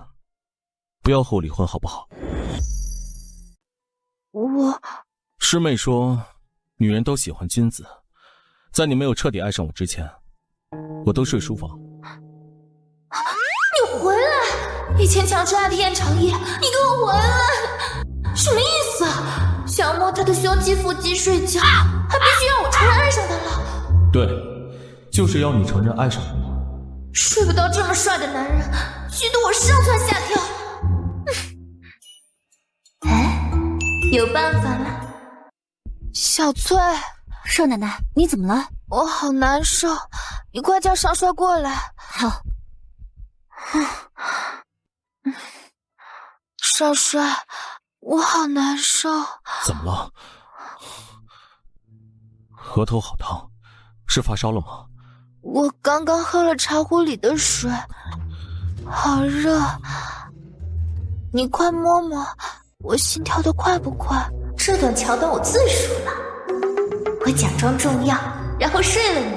不要和我离婚好不好？师妹说，女人都喜欢君子，在你没有彻底爱上我之前，我都睡书房。你回来！以前强制爱的燕长夜，你给我回来！什么意思啊？想摸他的胸肌、腹肌睡觉，还必须让我承认爱上他了？对，就是要你承认爱上我。睡不到这么帅的男人，气得我上蹿下跳。哎，有办法了。小翠，少奶奶，你怎么了？我好难受，你快叫少帅过来。好。少帅，我好难受。怎么了？额头好烫，是发烧了吗？我刚刚喝了茶壶里的水，好热。你快摸摸，我心跳的快不快？这段桥段我自熟了，我假装重要，然后睡了你。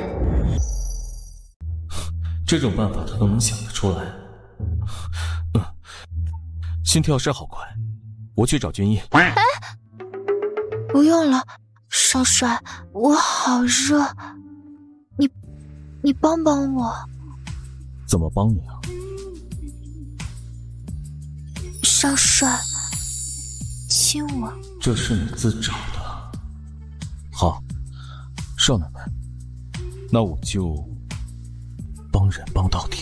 这种办法他都能想得出来。心跳是好快，我去找军医。哎，不用了，少帅，我好热，你帮帮我。怎么帮你啊？少帅，亲我。这是你自找的。好，少奶奶，那我就帮人帮到底。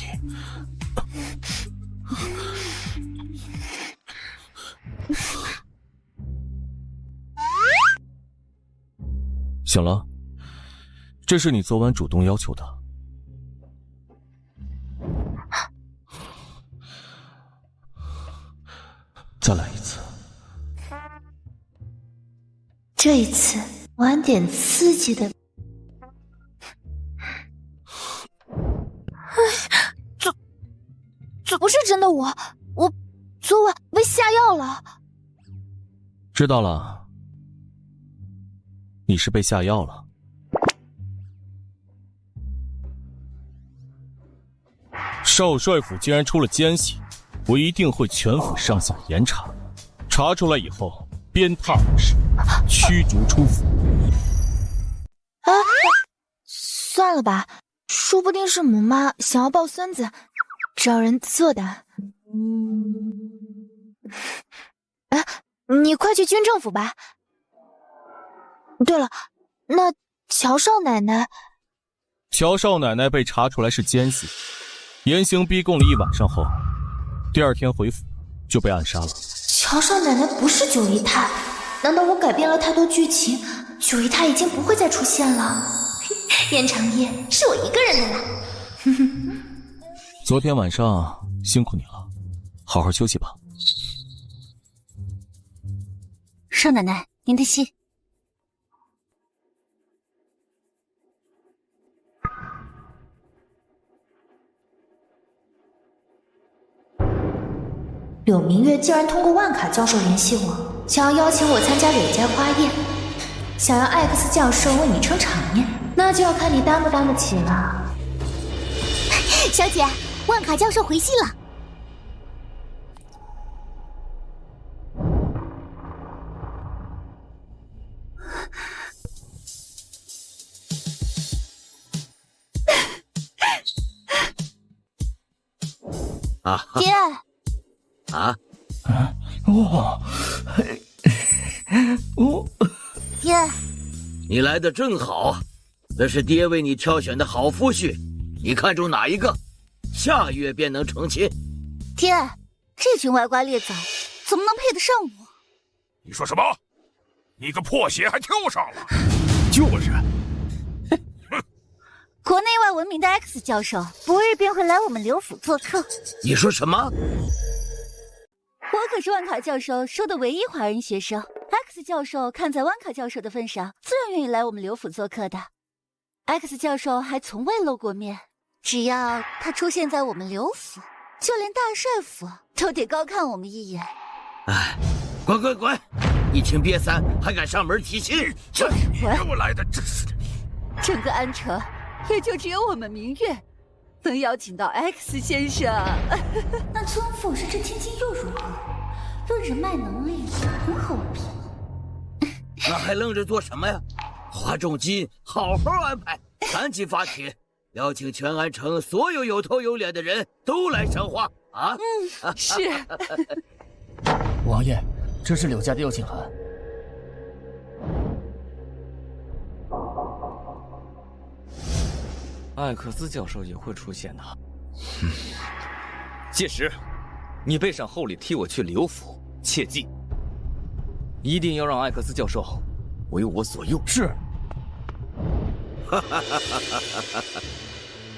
醒了，这是你昨晚主动要求的。再来一次。这一次玩点刺激的。这不是真的我昨晚被下药了。知道了，你是被下药了。少帅府既然出了奸细，我一定会全府上下严查，查出来以后鞭挞而释，驱逐出府。啊，算了吧，说不定是母妈想要抱孙子，找人做的。你快去军政府吧。对了，那乔少奶奶……乔少奶奶被查出来是奸细，严刑逼供了1晚上后，第2天回府就被暗杀了。乔少奶奶不是九姨太，难道我改变了太多剧情，九姨太已经不会再出现了？延长夜是我一个人的啦。昨天晚上辛苦你了，好好休息吧。少奶奶，您的信。柳明月竟然通过万卡教授联系我，想要邀请我参加柳家花宴，想要艾克斯教授为你撑场面，那就要看你担不担得起了。小姐，万卡教授回信了。爹。爹，你来的正好，这是爹为你挑选的好夫婿，你看中哪一个，下月便能成亲。爹，这群歪瓜裂枣怎么能配得上我？你说什么？你个破鞋还挑上了？就是。国内外闻名的 X 教授不日便会来我们刘府做客。你说什么？我可是万卡教授收的唯一华人学生 ，X 教授看在万卡教授的份上，自然愿意来我们刘府做客的。X 教授还从未露过面，只要他出现在我们刘府，就连大帅府都得高看我们一眼。哎，滚滚滚！一群瘪三还敢上门提亲？这是给我来的，真是的！整个安城也就只有我们明月能邀请到 X 先生。那尊父是这千金又如何？论人脉能力，很和我比。那还愣着做什么呀？花重金，好好安排，赶紧发帖，邀请全安城所有有头有脸的人都来赏花啊！是。王爷，这是柳家的邀请函。艾克斯教授也会出现的。届时，你备上厚礼替我去刘府，切记，一定要让艾克斯教授为我所用。是。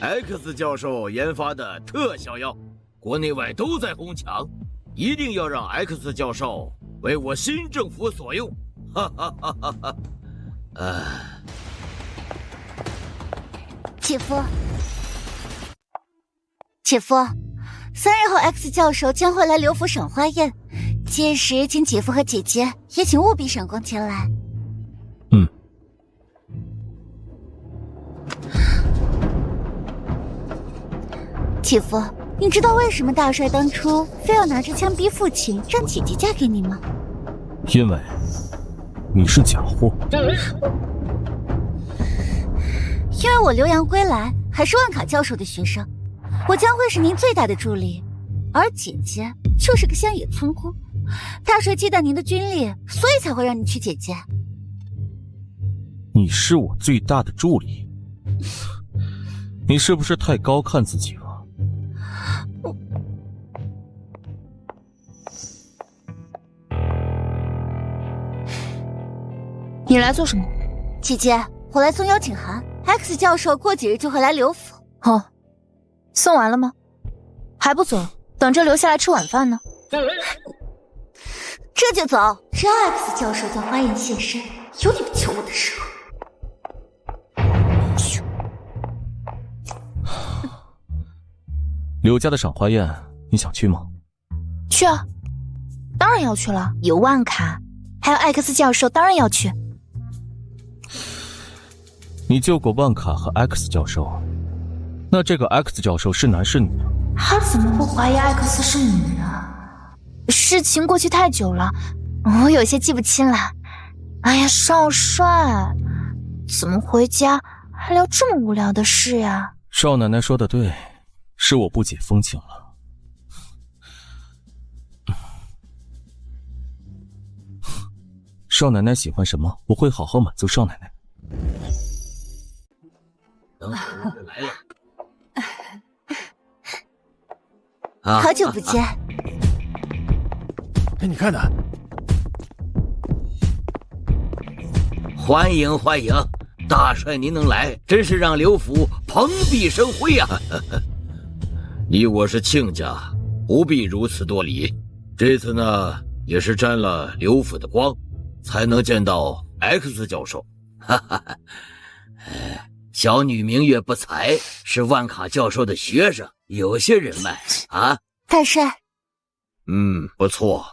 X 教授研发的特效药，国内外都在哄抢，一定要让 X 教授为我新政府所用。姐夫，3日后 X 教授将会来刘府赏花宴，届时请姐夫和姐姐也请务必闪光前来。姐夫，你知道为什么大帅当初非要拿着枪逼父亲让姐姐嫁给你吗？因为你是假货。因为我留洋归来，还是万卡教授的学生，我将会是您最大的助力，而姐姐就是个乡野村姑。大帅忌惮您的军力，所以才会让你娶姐姐。你是我最大的助力？你是不是太高看自己了？你来做什么？姐姐，我来送邀请函。X 教授过几日就会来刘府。哦，送完了吗？还不走？等着留下来吃晚饭呢。这就走？只要 X 教授在花宴现身，有你们求我的时候。柳家的赏花宴，你想去吗？去啊，当然要去了。有万卡，还有 X 教授，当然要去。你救过万卡和 X 教授，那这个 X 教授是男是女？他怎么不怀疑 X 是女啊？事情过去太久了，我有些记不清了。哎呀，少帅，怎么回家还聊这么无聊的事呀？少奶奶说的对，是我不解风情了。少奶奶喜欢什么，我会好好满足少奶奶。来了。好久不见。哎，你看呢？欢迎欢迎，大帅您能来，真是让刘府蓬荜生辉呀！你我是亲家，不必如此多礼。这次呢，也是沾了刘府的光，才能见到 X 教授。哈哈哈。小女明月不才，是万卡教授的学生，有些人脉啊。大帅。不错。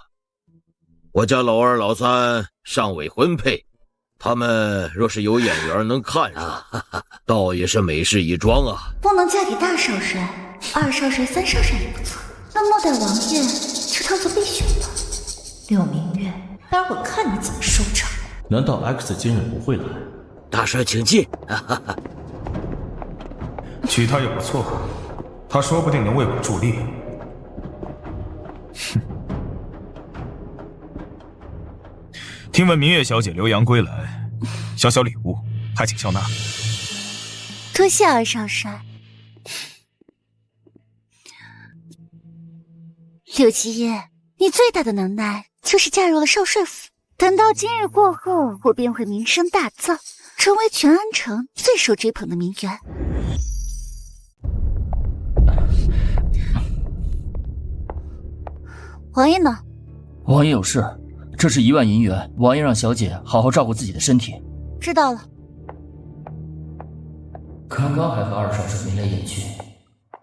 我家老二老三尚未婚配，他们若是有眼缘能看上，倒也是美事一桩啊。不能嫁给大少帅，二少帅、三少帅也不错。那末代王爷就当做备选吧。柳明月，待会儿看你怎么收场。难道 X 今日不会来？大帅请进。娶她也不错，她说不定能为我助力。听闻明月小姐留洋归来，小小礼物，还请笑纳。多谢二少帅。柳七夜，你最大的能耐就是嫁入了少帅府。等到今日过后，我便会名声大噪，成为全安城最受追捧的名媛。王爷呢？王爷有事，这是1万银元，王爷让小姐好好照顾自己的身体。知道了。刚刚还和二少帅眉来眼去，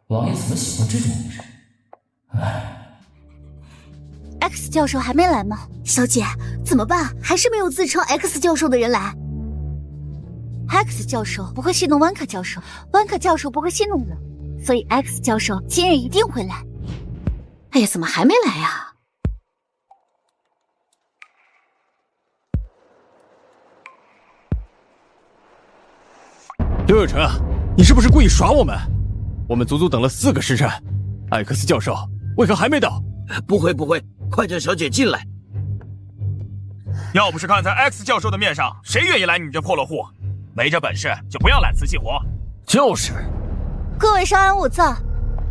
王爷怎么喜欢这种女人？唉。X 教授还没来吗？小姐，怎么办？还是没有自称 X 教授的人来。X 教授不会戏弄万卡教授，万卡教授不会戏弄我，所以 X 教授今日一定会来。哎呀，怎么还没来呀？刘有成，你是不是故意耍我们？我们足足等了4个时辰，X 教授为何还没到？不会不会，快叫小姐进来。要不是看在 X 教授的面上，谁愿意来你这破落户？没这本事就不要揽瓷器活。就是。各位稍安勿躁，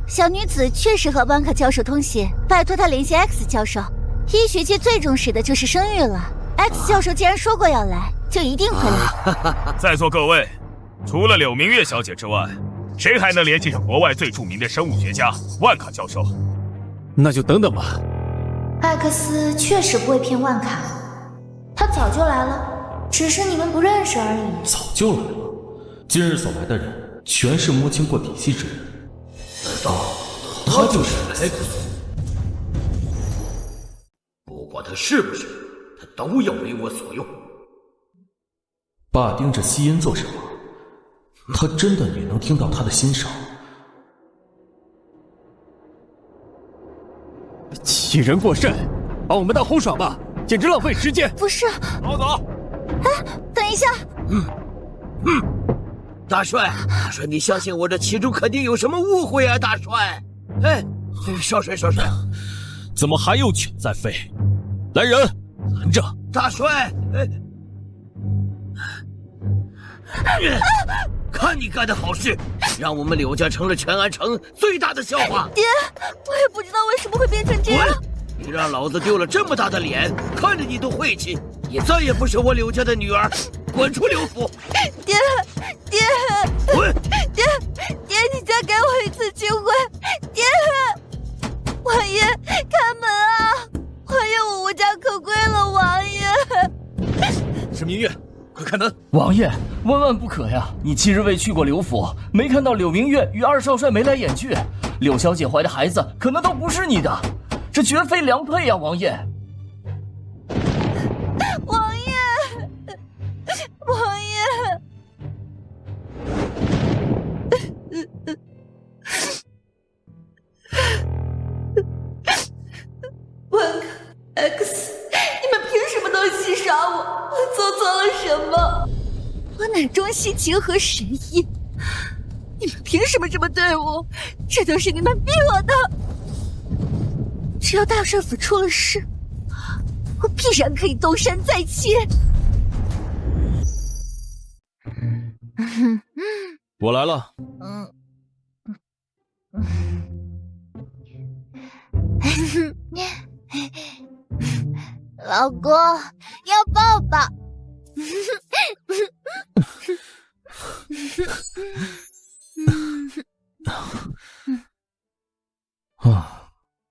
小女子确实和万卡教授通信，拜托他联系 X 教授。医学界最重视的就是生育了。X 教授既然说过要来，就一定会来。在座各位，除了柳明月小姐之外，谁还能联系上国外最著名的生物学家万卡教授？那就等等吧。艾克斯确实不会骗万卡，他早就来了，只是你们不认识而已。早就来了，今日所来的人全是摸清过底细之人。难道他就是 X？ 不管他是不是，他都要为我所用。爸盯着吸音做什么？他真的也能听到他的心声。欺人过甚，把我们当猴耍吧，简直浪费时间。不是，老走。哎，等一下。大帅，你相信我，这其中肯定有什么误会啊，大帅。哎，少帅，怎么还有犬在吠？来人，拦着！大帅，看你干的好事，让我们柳家成了全安城最大的笑话。爹，我也不知道为什么会变成这样。你让老子丢了这么大的脸，看着你都晦气。你再也不是我柳家的女儿，滚出柳府！爹，滚！爹，你再给我一次机会！爹，王爷，开门啊！王爷，我无家可归了，王爷。是明月，快开门！王爷，万万不可呀！你今日未去过柳府，没看到柳明月与二少帅眉来眼去，柳小姐怀的孩子可能都不是你的，这绝非良配呀，王爷！王爷，王爷！万卡 X， 你们凭什么都戏耍我？我做错了什么？我乃中西结合神医，你们凭什么这么对我？这都是你们逼我的。只要大帅府出了事，我必然可以东山再起。我来了。老公，要抱抱。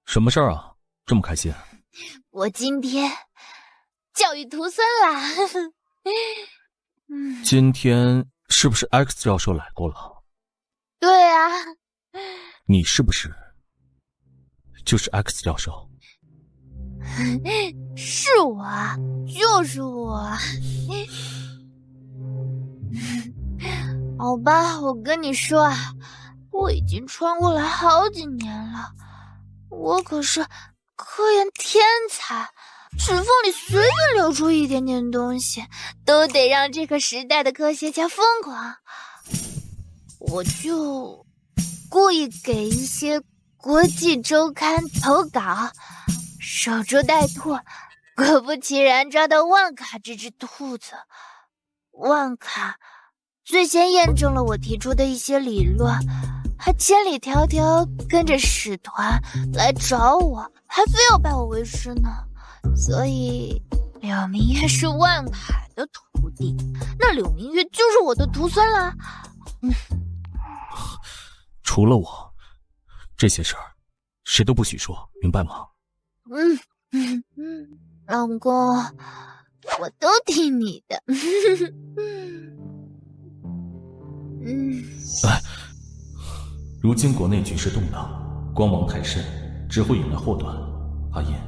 什么事儿啊？这么开心？我今天教育徒孙啦。今天是不是 X 教授来过了？对啊。你是不是就是 X 教授？是我，就是我。好吧，我跟你说啊，我已经穿过来好几年了。我可是科研天才，指缝里随便流出一点点东西，都得让这个时代的科学家疯狂。我就故意给一些国际周刊投稿，守株待兔，果不其然抓到万卡这只兔子。万卡最先验证了我提出的一些理论，还千里迢迢跟着使团来找我，还非要拜我为师呢。所以柳明月是万卡的徒弟，那柳明月就是我的徒孙啦。除了我，这些事儿谁都不许说，明白吗？老公，我都听你的。如今国内局势动荡，光芒太盛，只会引来祸端。阿燕，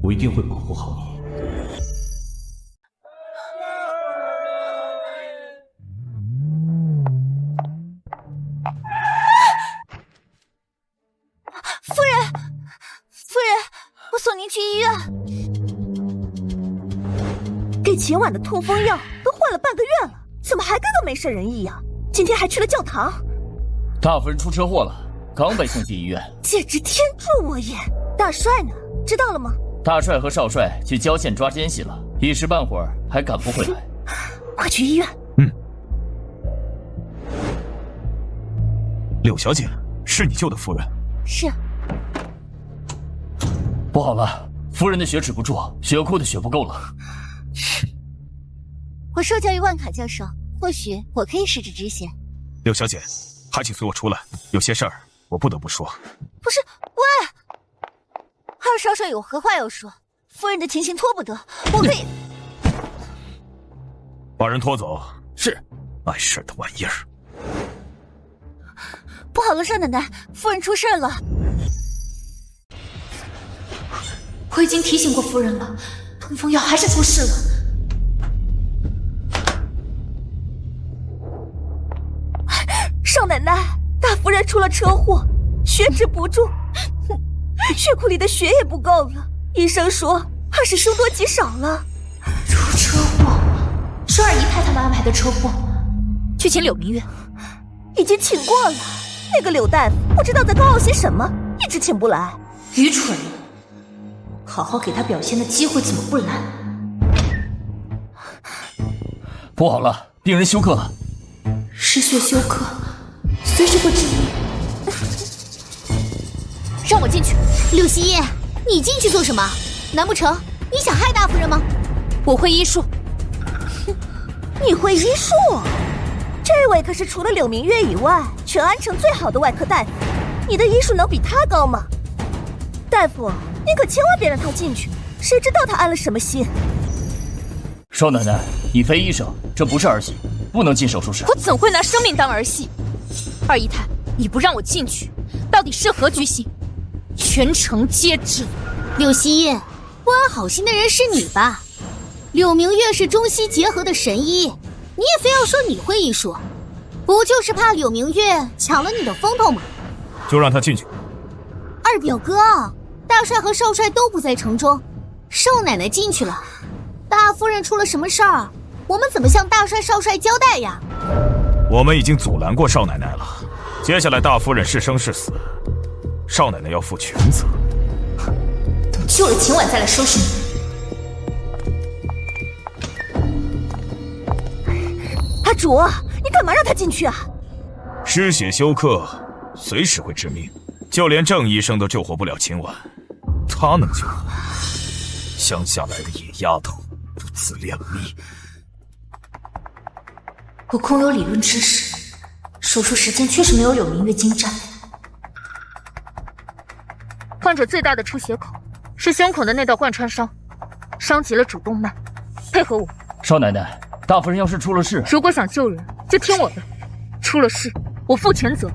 我一定会保护好你。夫人，我送您去医院。给秦婉的痛风药都换了半个月了，怎么还跟个没事人一样？今天还去了教堂。大夫人出车祸了，刚被送进医院，简直天助我也！大帅呢？知道了吗？大帅和少帅去郊县抓奸细了，一时半会儿还赶不回来。快去医院。柳小姐，是你救的夫人？是。不好了，夫人的血止不住，血库的血不够了。我受教于万卡教授，或许我可以施之执行。柳小姐，还请随我出来，有些事儿我不得不说。不是，喂，二少帅有何话要说？夫人的情形拖不得，我可以把人拖走。是。碍事的玩意儿。不好了，少奶奶，夫人出事了。我已经提醒过夫人了，痛风药还是出事了。少奶奶，大夫人出了车祸，血止不住，血库里的血也不够了。医生说怕是凶多吉少了。出车祸？是二姨太他们安排的车祸？去请柳明月。已经请过了，那个柳大夫不知道在高傲些什么，一直请不来。愚蠢！好好给他表现的机会怎么不来？不好了，病人休克了。失血休克，随时会致命。让我进去。柳希叶，你进去做什么？难不成你想害大夫人吗？我会医术。你会医术？这位可是除了柳明月以外，全安城最好的外科大夫，你的医术能比他高吗？大夫，您可千万别让他进去，谁知道他安了什么心。少奶奶，你非医生，这不是儿戏，不能进手术室。我怎会拿生命当儿戏？二姨太，你不让我进去，到底是何居心？全城皆知。柳希叶，不安好心的人是你吧？柳明月是中西结合的神医，你也非要说你会医术，不就是怕柳明月抢了你的风头吗？就让他进去。二表哥，大帅和少帅都不在城中，少奶奶进去了，大夫人出了什么事儿，我们怎么向大帅少帅交代呀？我们已经阻拦过少奶奶了，接下来大夫人是生是死，少奶奶要负全责。等救了秦婉再来收拾你。阿主，你干嘛让他进去啊？失血休克，随时会致命，就连郑医生都救活不了秦婉，他能救活？乡下来的野丫头，不自量力。我空有理论知识，手术时间确实没有柳明月精湛。患者最大的出血口是胸口的那道贯穿伤，伤及了主动脉。配合我。少奶奶，大夫人要是出了事，如果想救人，就听我的。出了事，我负全责。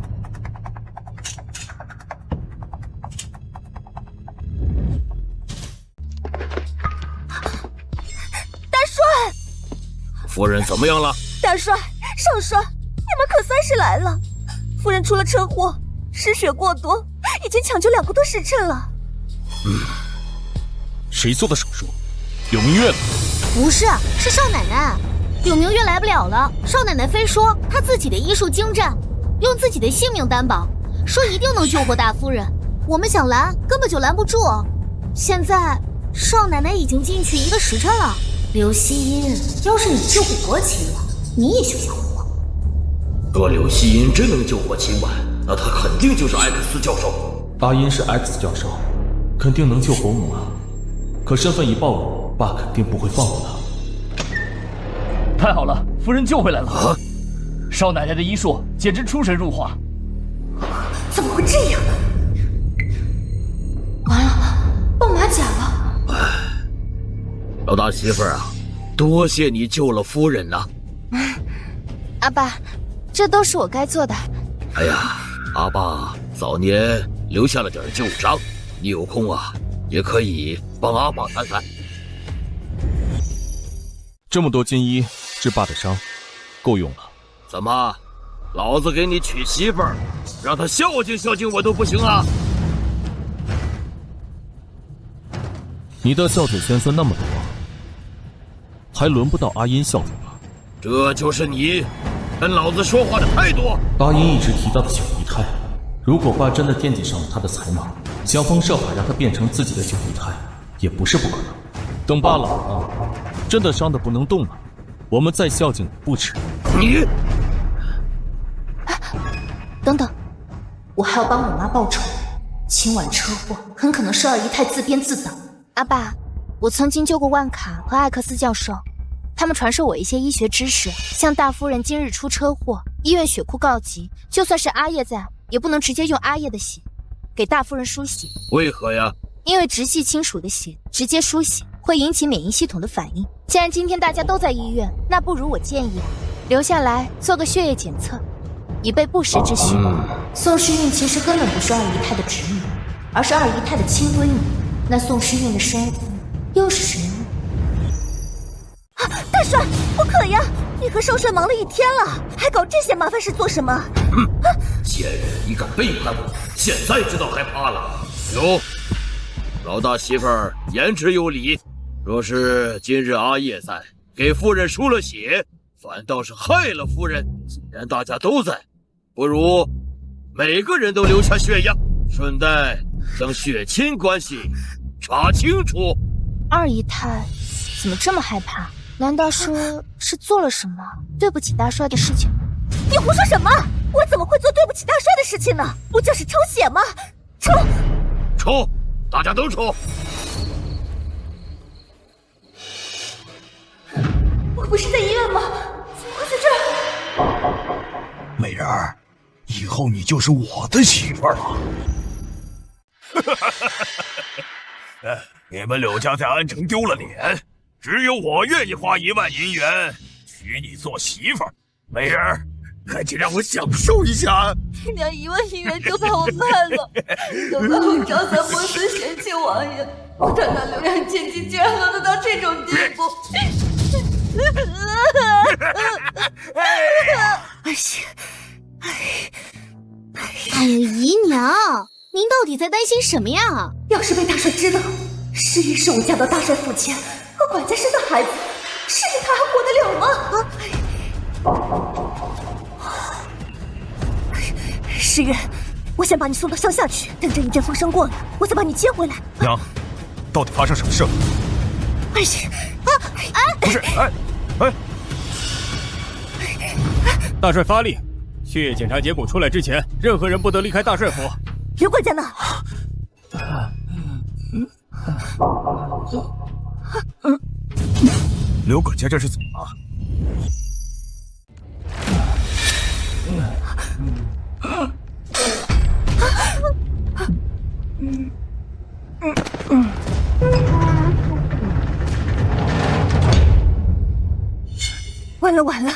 大帅，夫人怎么样了？大帅，少帅，你们可算是来了。夫人出了车祸，失血过多，已经抢救2个多时辰了。谁做的手术？柳明月了？不是，是少奶奶。柳明月来不了了，少奶奶非说她自己的医术精湛，用自己的性命担保，说一定能救活大夫人。我们想拦，根本就拦不住。现在少奶奶已经进去1个时辰了。刘希音，要是你救不活秦婉，你也休想活。若柳希音真能救活秦婉，那她肯定就是 X 教授。阿音是 X 教授，肯定能救活我啊。可身份已暴露，爸肯定不会放过他。太好了，夫人救回来了！少奶奶的医术简直出神入化。怎么会这样？完了，爆马甲了！老大媳妇儿啊，多谢你救了夫人呐！阿爸，这都是我该做的。哎呀，阿爸早年留下了点旧伤，你有空啊，也可以帮阿爸看看。这么多金衣治爸的伤，够用了。怎么，老子给你娶媳妇儿，让她孝敬孝敬我都不行啊？你的孝子孙孙那么多，还轮不到阿音孝敬吗？这就是你跟老子说话的态度。阿音一直提到的九姨太，如果爸真的惦记上了他的才能，想方设法让他变成自己的九姨太，也不是不可能。等爸老了，真的伤得不能动了，我们再孝敬也不迟。你，等等，我还要帮我妈报仇。秦婉车祸很可能是二姨太自编自导。阿爸，我曾经救过万卡和艾克斯教授，他们传授我一些医学知识。像大夫人今日出车祸，医院血库告急，就算是阿叶在，也不能直接用阿叶的血给大夫人输血。为何呀？因为直系亲属的血直接输血会引起免疫系统的反应。既然今天大家都在医院，那不如我建议留下来做个血液检测，以备不时之需。宋诗韵其实根本不是二姨太的侄女，而是二姨太的亲闺女。那宋诗韵的身份又是谁呢？大帅，不可呀！你和少帅忙了1天了，还搞这些麻烦事做什么？贱人，你敢背叛我，现在知道害怕了。有，老大媳妇儿言之有理。若是今日阿叶在，给夫人输了血，反倒是害了夫人。既然大家都在，不如每个人都留下血样，顺带将血亲关系查清楚。二姨太怎么这么害怕？难道说是做了什么对不起大帅的事情？你胡说什么？我怎么会做对不起大帅的事情呢？不就是抽血吗？抽！抽！大家都抽！我不是在医院吗？怎么会在这儿？美人儿，以后你就是我的媳妇儿了。你们柳家在安城丢了脸，只有我愿意花1万银元娶你做媳妇儿。美人儿，赶紧让我享受一下。你俩1万银元就把我卖了，都怪我张三伯孙嫌弃王爷，我堂堂流量千金竟然沦落到这种地步。哎呀，姨娘，您到底在担心什么呀？要是被大帅知道，诗韵是我嫁到大帅府前和管家生的孩子，诗韵他还活得了吗？世渊，我先把你送到乡下去，等这一阵风声过了，我再把你接回来。娘，到底发生什么事了？哎呀，不是，大帅发令，血液检查结果出来之前，任何人不得离开大帅府。刘管家呢？刘管家这是怎么了？完了完了，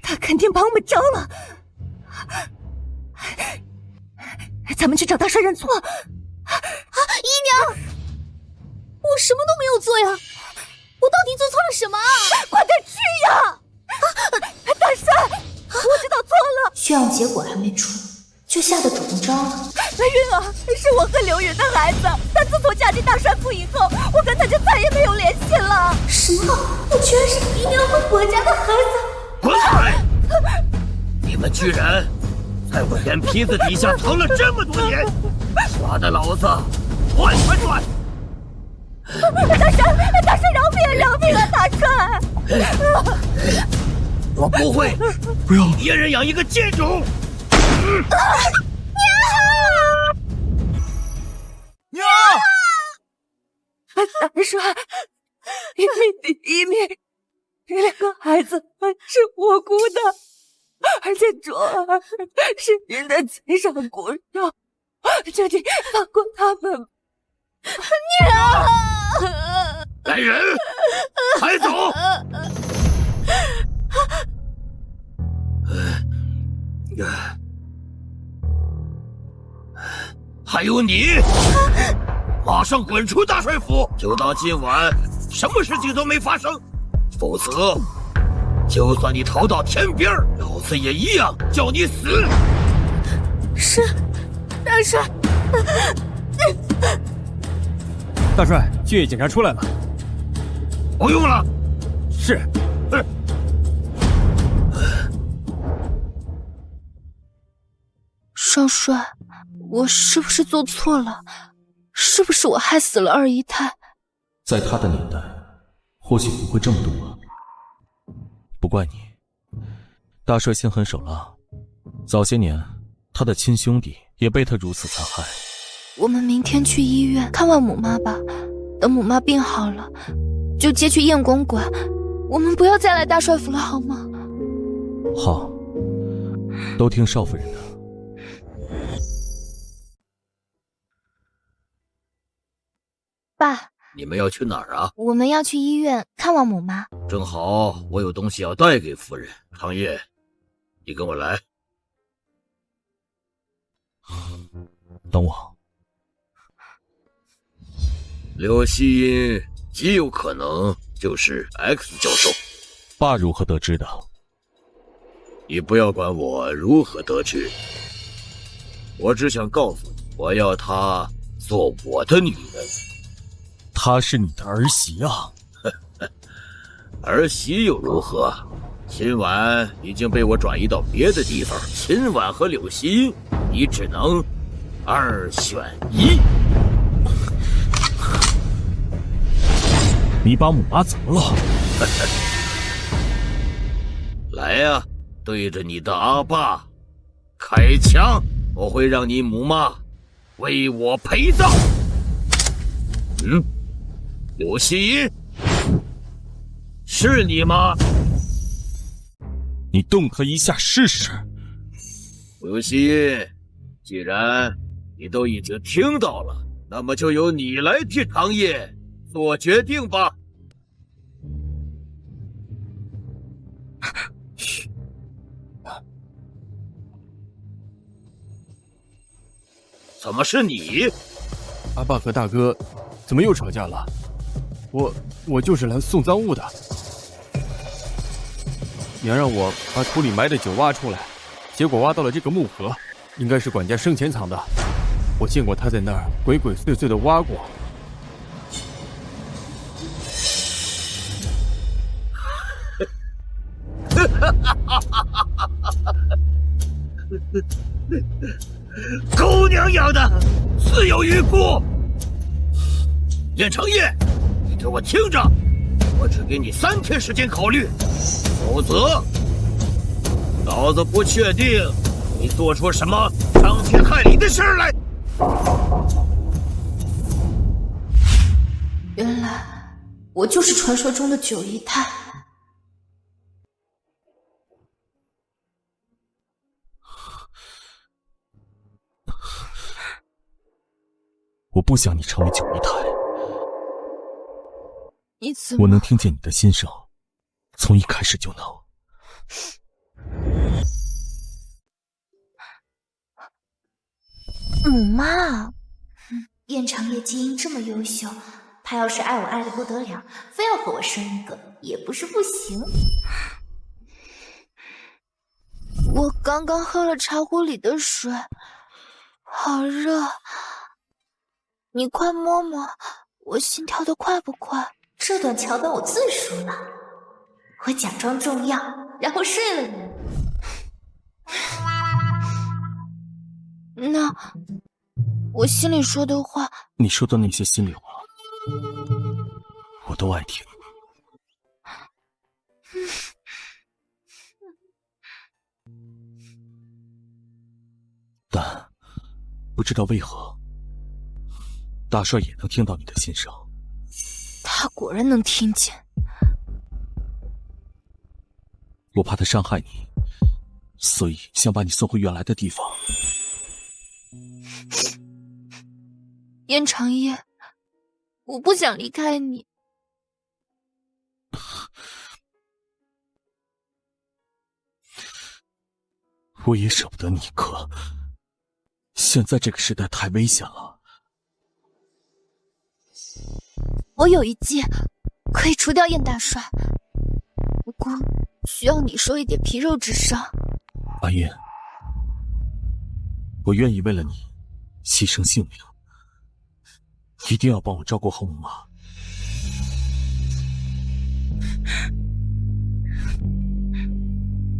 他肯定把我们招了。咱们去找大帅认错。姨娘，我什么都没有做呀，我到底做错了什么？快点去呀！大帅，我知道错了。血样结果还没出，就吓得主动招了。云儿是我和刘云的孩子，但自从嫁进大帅府以后，我跟他就再也没有联系了。什么？我居然是姨娘和国家的孩子！滚开！你们居然在我眼皮子底下藏了这么多年，耍得老子团团转！大帅饶命啊！大帅，我不会让别人养一个贱种！娘！大帅，一鸣，这两个孩子是我姑的，而且卓儿是您的亲生骨肉，求你放过他们。娘！来人，抬走！还有你，马上滚出大帅府！就当今晚什么事情都没发生，否则，就算你逃到天边，老子也一样叫你死！是，大帅。大帅，血液检查出来了。不用了。是。少帅，我是不是做错了？是不是我害死了二姨太？在他的年代，或许不会这么毒啊。不怪你，大帅心狠手辣，早些年他的亲兄弟也被他如此残害。我们明天去医院看望母妈吧，等母妈病好了，就接去燕公馆。我们不要再来大帅府了，好吗？好，都听少夫人的。爸，你们要去哪儿啊？我们要去医院看望母妈。正好我有东西要带给夫人。长夜，你跟我来。等我。刘希音极有可能就是 X 教授。爸如何得知的？你不要管我如何得知，我只想告诉你，我要她做我的女人。她是你的儿媳啊！儿媳又如何？今晚已经被我转移到别的地方，今晚和柳希音，你只能2选1。你把母妈怎么了？来呀，对着你的阿爸开枪，我会让你母妈为我陪葬。柳希音，是你吗？你动他一下试试。柳希音，既然你都已经听到了，那么就由你来替长夜做决定吧。怎么是你？阿爸和大哥怎么又吵架了？我就是来送赃物的。娘让我把土里埋的酒挖出来，结果挖到了这个木盒，应该是管家生前藏的。我见过他在那儿鬼鬼祟祟的挖过。狗娘养的，自有余辜。燕长夜，你给我听着，我只给你3天时间考虑，否则，老子不确定你做出什么伤天害理的事来。原来我就是传说中的九姨太。我不想你成为九姨太。你怎么？我能听见你的心声，从一开始就能。母妈，燕长夜基因这么优秀，他要是爱我爱的不得了，非要和我生一个，也不是不行。我刚刚喝了茶壶里的水，好热。你快摸摸，我心跳的快不快？这段桥段我最熟了，我假装重要，然后睡了你。那我心里说的话，你说的那些心里话，我都爱听。但不知道为何，大帅也能听到你的心声。他果然能听见。我怕他伤害你，所以想把你送回原来的地方。燕长夜，我不想离开你。我也舍不得你，可现在这个时代太危险了。我有一计可以除掉燕大帅，不过需要你受一点皮肉之伤。阿燕，我愿意为了你牺牲性命，一定要帮我照顾好母妈。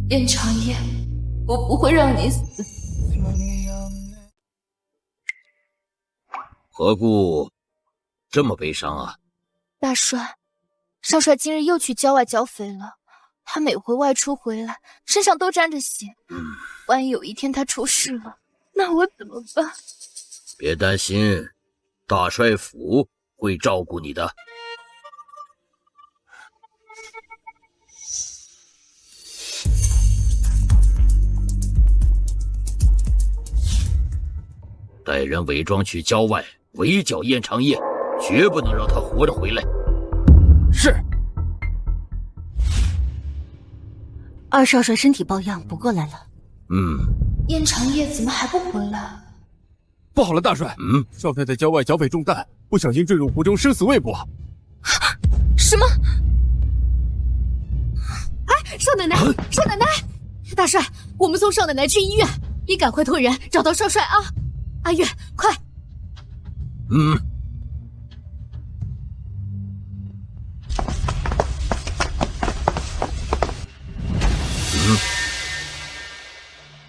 燕长夜，我不会让你死。何故这么悲伤啊？大帅，少帅今日又去郊外剿匪了。他每回外出回来，身上都沾着血。万一有一天他出事了，那我怎么办？别担心，大帅府会照顾你的。带人伪装去郊外围剿燕长夜，绝不能让他活着回来。是。二少帅身体抱恙，不过来了。燕长夜怎么还不回来？不好了，大帅！少帅在郊外剿匪中弹，不小心坠入湖中，生死未卜。什么？哎，少奶奶，少奶奶！大帅，我们送少奶奶去医院，你赶快托人找到少帅啊！阿月，快！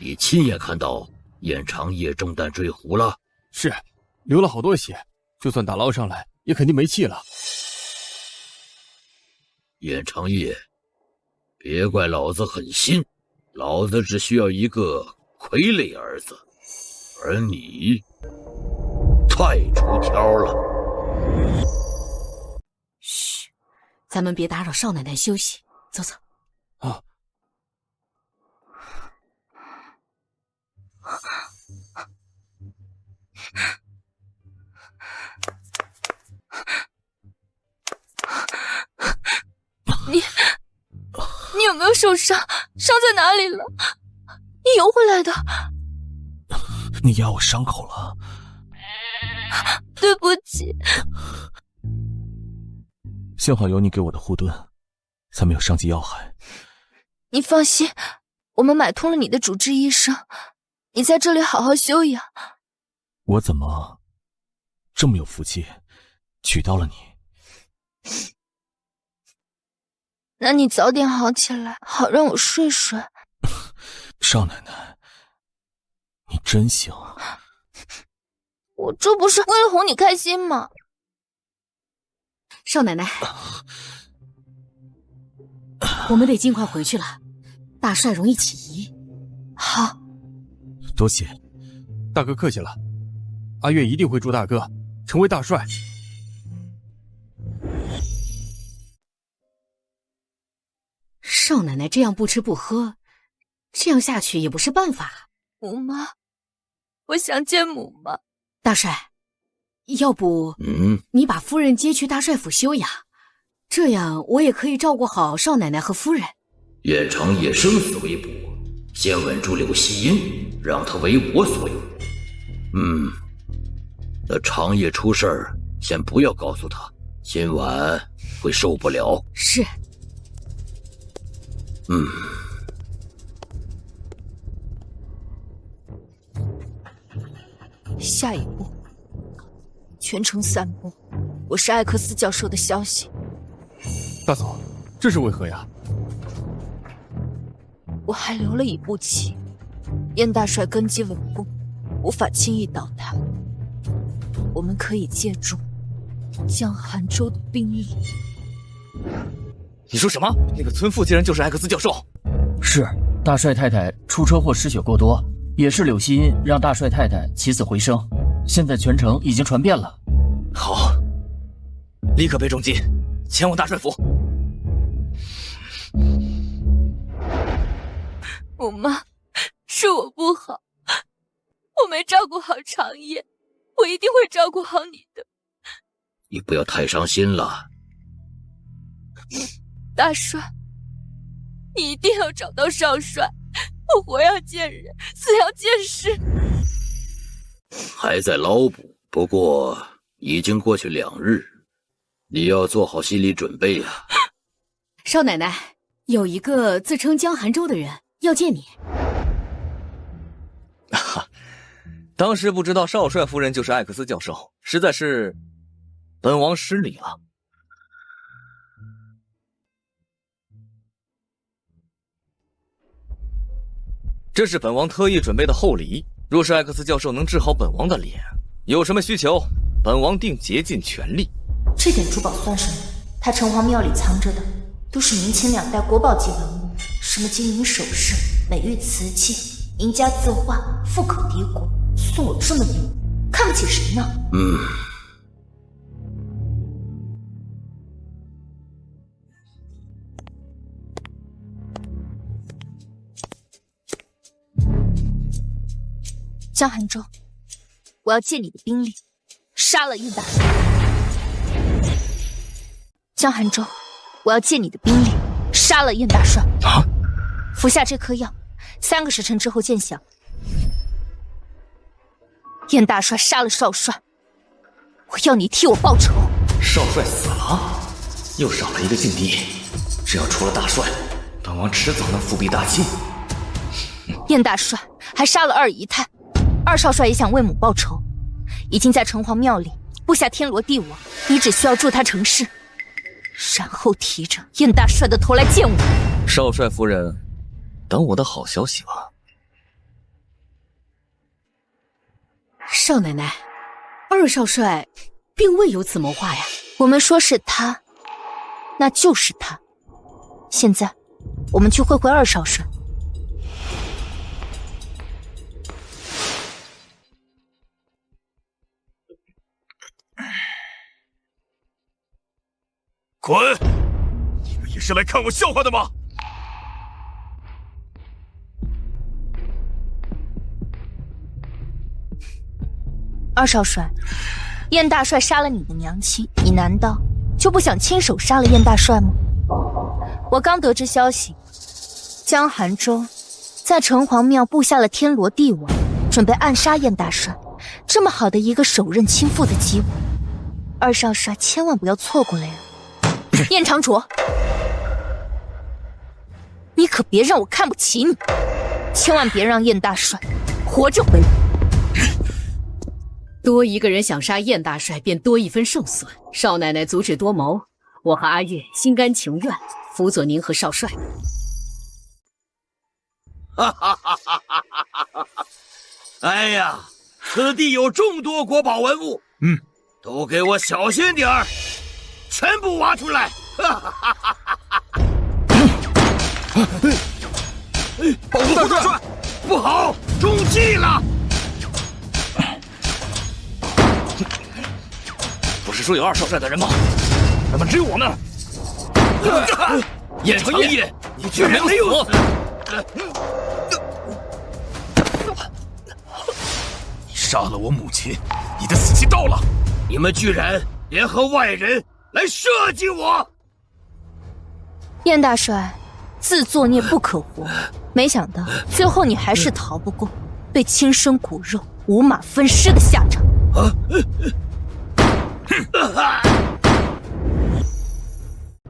你亲眼看到燕长夜中弹坠湖了？是，流了好多血，就算打捞上来，也肯定没气了。燕长夜，别怪老子狠心，老子只需要一个傀儡儿子，而你太出挑了。嘘，咱们别打扰少奶奶休息，走走。啊。你有没有受伤？伤在哪里了？你游回来的。你压我伤口了。对不起。幸好有你给我的护盾，才没有伤及要害。你放心，我们买通了你的主治医生，你在这里好好休养。我怎么这么有福气，娶到了你？那你早点好起来，好让我睡睡。少奶奶，你真行。我这不是为了哄你开心吗？少奶奶，我们得尽快回去了，大帅容易起疑。好，多谢大哥客气了，阿月一定会助大哥成为大帅。少奶奶这样不吃不喝，这样下去也不是办法。母妈，我想见母妈。大帅，要不你把夫人接去大帅府休养，这样我也可以照顾好少奶奶和夫人。愿长夜生死为卜，先稳住柳希音，让她为我所用。那长夜出事儿，先不要告诉他，今晚会受不了。是。下一步，全城散播我是艾克斯教授的消息。大嫂，这是为何呀？我还留了一步棋，燕大帅根基稳固，无法轻易倒塌。我们可以借助江寒州的兵力。你说什么？那个村妇竟然就是艾克斯教授？是，大帅太太出车祸失血过多，也是柳希音让大帅太太起死回生，现在全城已经传遍了。好，立刻备重金，前往大帅府。母妈，是我不好，我没照顾好长夜，我一定会照顾好你的。你不要太伤心了。大帅，你一定要找到少帅，我活要见人，死要见尸。还在捞捕，不过已经过去2日，你要做好心理准备啊。少奶奶，有一个自称江寒州的人要见你。当时不知道少帅夫人就是艾克斯教授，实在是本王失礼了。这是本王特意准备的厚礼，若是艾克斯教授能治好本王的脸，有什么需求，本王定竭尽全力。这点珠宝算什么？他城隍庙里藏着的都是明清2代国宝级文物，什么金银首饰、美玉瓷器、名家字画，富可敌国。送我这么礼物，看不起谁呢？江寒州，我要借你的兵力，杀了燕大帅。江寒州，我要借你的兵力，杀了燕大帅。服下这颗药，3个时辰之后见效。燕大帅杀了少帅，我要你替我报仇。少帅死了，又少了一个劲敌，只要除了大帅，本王迟早能复辟大清。燕大帅还杀了2姨太。2少帅也想为母报仇，已经在城隍庙里布下天罗地网，你只需要助他成事，然后提着燕大帅的头来见我。少帅夫人，等我的好消息吧。少奶奶，2少帅并未有此谋划呀。我们说是他，那就是他。现在，我们去会会2少帅。滚！你们也是来看我笑话的吗？二少帅，燕大帅杀了你的娘亲，你难道就不想亲手杀了燕大帅吗？我刚得知消息，江寒州在城隍庙布下了天罗地网，准备暗杀燕大帅。这么好的一个手刃亲父的机会，二少帅千万不要错过了呀！燕长卓，你可别让我看不起你，千万别让燕大帅活着回来。多一个人想杀燕大帅，便多一分胜算。少奶奶足智多谋，我和阿月心甘情愿辅佐您和少帅。哎呀，此地有众多国宝文物，都给我小心点儿，全部挖出来！保护大帅！不好，中计了！不是说有2少帅的人吗？怎么只有我们？燕长夜，你居然没有死！你杀了我母亲，你的死期到了！你们居然联合外人来设计我！燕大帅，自作孽不可活，没想到最后你还是逃不过被亲生骨肉、五马分尸的下场。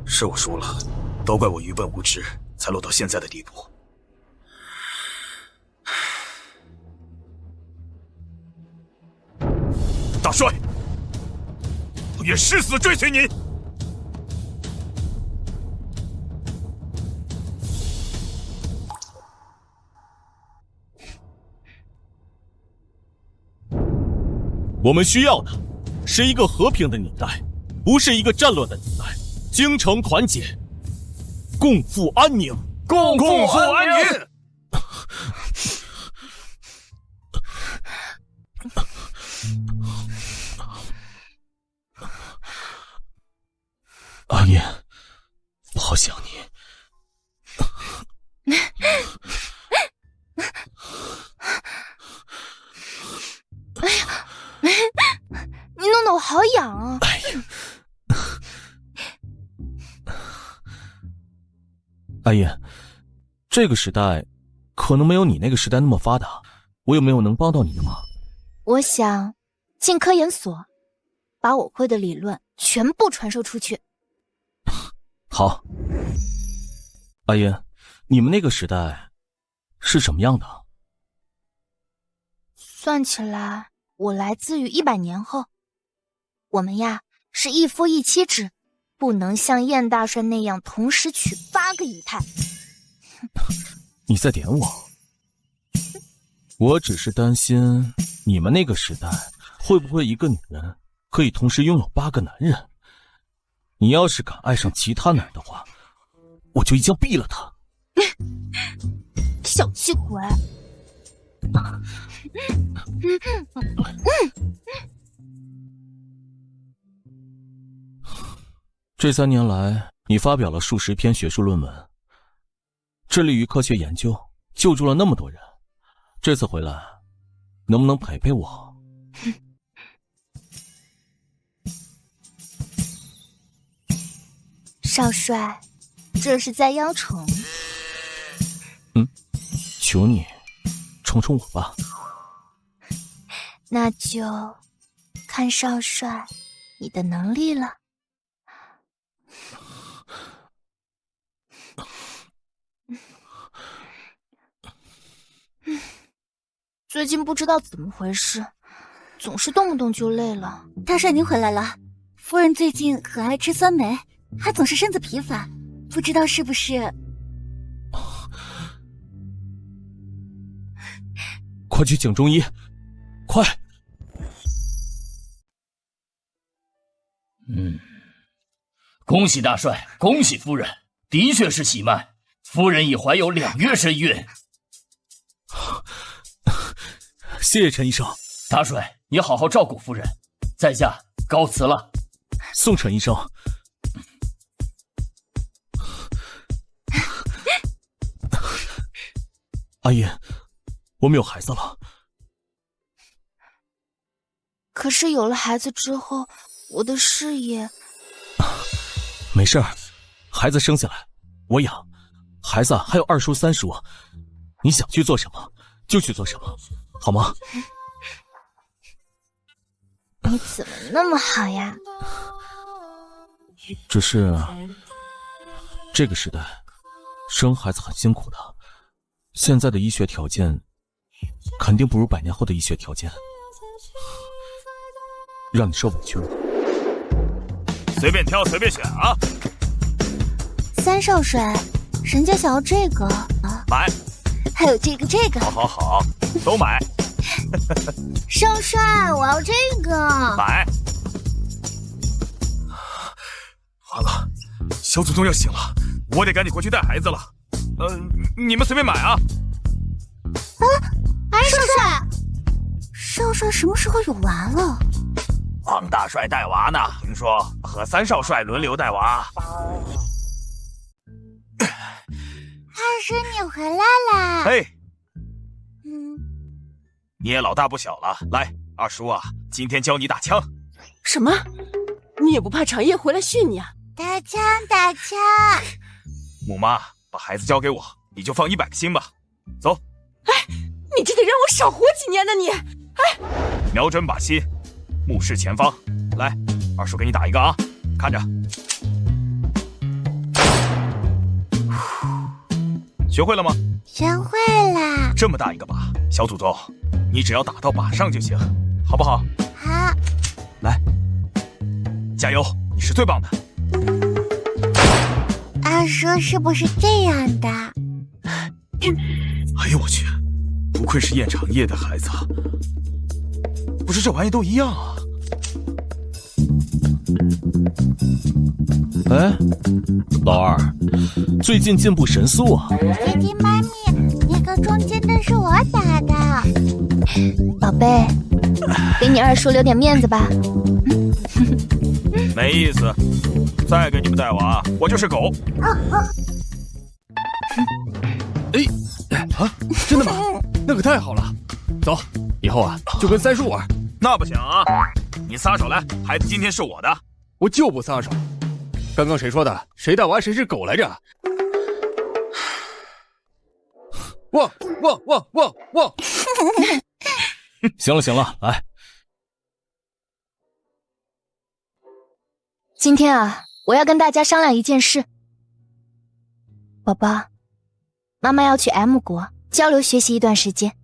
是我输了，都怪我愚笨无知，才落到现在的地步。大帅，我愿誓死追随您。我们需要的是一个和平的年代，不是一个战乱的年代。京城团结，共赴安宁，共赴安宁。阿燕，我好想你。哎呀，你弄得我好痒啊！哎呀，阿燕，这个时代可能没有你那个时代那么发达，我有没有能帮到你的忙？我想进科研所，把我会的理论全部传授出去。好，阿燕，你们那个时代是什么样的？算起来，我来自于100年后。我们呀是一夫一妻制，不能像燕大帅那样同时娶8个姨太。你在点我？我只是担心你们那个时代会不会一个女人可以同时拥有8个男人。你要是敢爱上其他男人的话，我就一枪毙了他。小气鬼！这3年来，你发表了数十篇学术论文，致力于科学研究，救助了那么多人。这次回来，能不能陪陪我？少帅，这是在邀宠。求你宠宠我吧。那就看少帅你的能力了。最近不知道怎么回事，总是动不动就累了。大帅您回来了，夫人最近很爱吃酸梅，还总是身子疲乏，不知道是不是……快去请中医，快！恭喜大帅，恭喜夫人，的确是喜脉，夫人已怀有2月身孕。谢谢陈医生。大帅，你好好照顾夫人，在下告辞了。送陈医生。阿燕，我们有孩子了。可是有了孩子之后，我的事业……没事儿，孩子生下来我养，孩子还有2叔3叔，你想去做什么就去做什么，好吗？你怎么那么好呀？只是这个时代生孩子很辛苦的，现在的医学条件肯定不如100年后的医学条件，让你受委屈了。随便挑随便选啊。3少帅，人家想要这个啊，买。还有这个，好，都买。少帅，我要这个。买。完了，小祖宗要醒了，我得赶紧过去带孩子了。你们随便买啊。少帅什么时候有娃了？王大帅带娃呢，听说和三少帅轮流带娃。二叔，你回来啦！嘿，你也老大不小了，来，二叔啊，今天教你打枪。什么？你也不怕长夜回来训你啊？打枪！母妈，把孩子交给我，你就放100个心吧。走。哎，你这得让我少活几年呢你！哎，瞄准靶心，目视前方。来，二叔给你打一个啊，看着。学会了吗？学会啦。这么大一个靶，小祖宗，你只要打到靶上就行，好不好？好。来，加油，你是最棒的。二叔是不是这样的？哎呦我去，不愧是燕长夜的孩子，不是这玩意都一样啊。哎，老二，最近进步神速啊！爹地妈咪，那个中间的是我打的。宝贝，给你二叔留点面子吧。没意思，再给你们带娃，我就是狗。真的吗？那可太好了。走，以后啊就跟三叔玩。那不行啊！你撒手来，孩子今天是我的。我就不撒手。刚刚谁说的？谁带娃谁是狗来着？汪！行了，来。今天啊，我要跟大家商量一件事。宝宝，妈妈要去 M 国交流学习一段时间，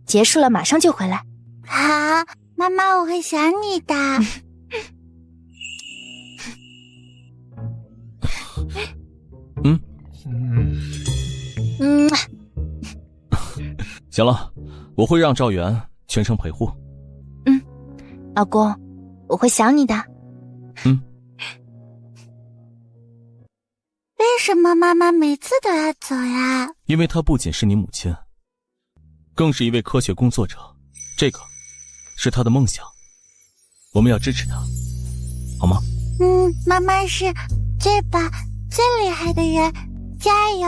结束了马上就回来。好，妈妈，我会想你的。行了，我会让赵元全程陪护。老公，我会想你的。为什么妈妈每次都要走呀？因为她不仅是你母亲，更是一位科学工作者，这个是她的梦想，我们要支持她，好吗？妈妈是最棒、最厉害的人，加油！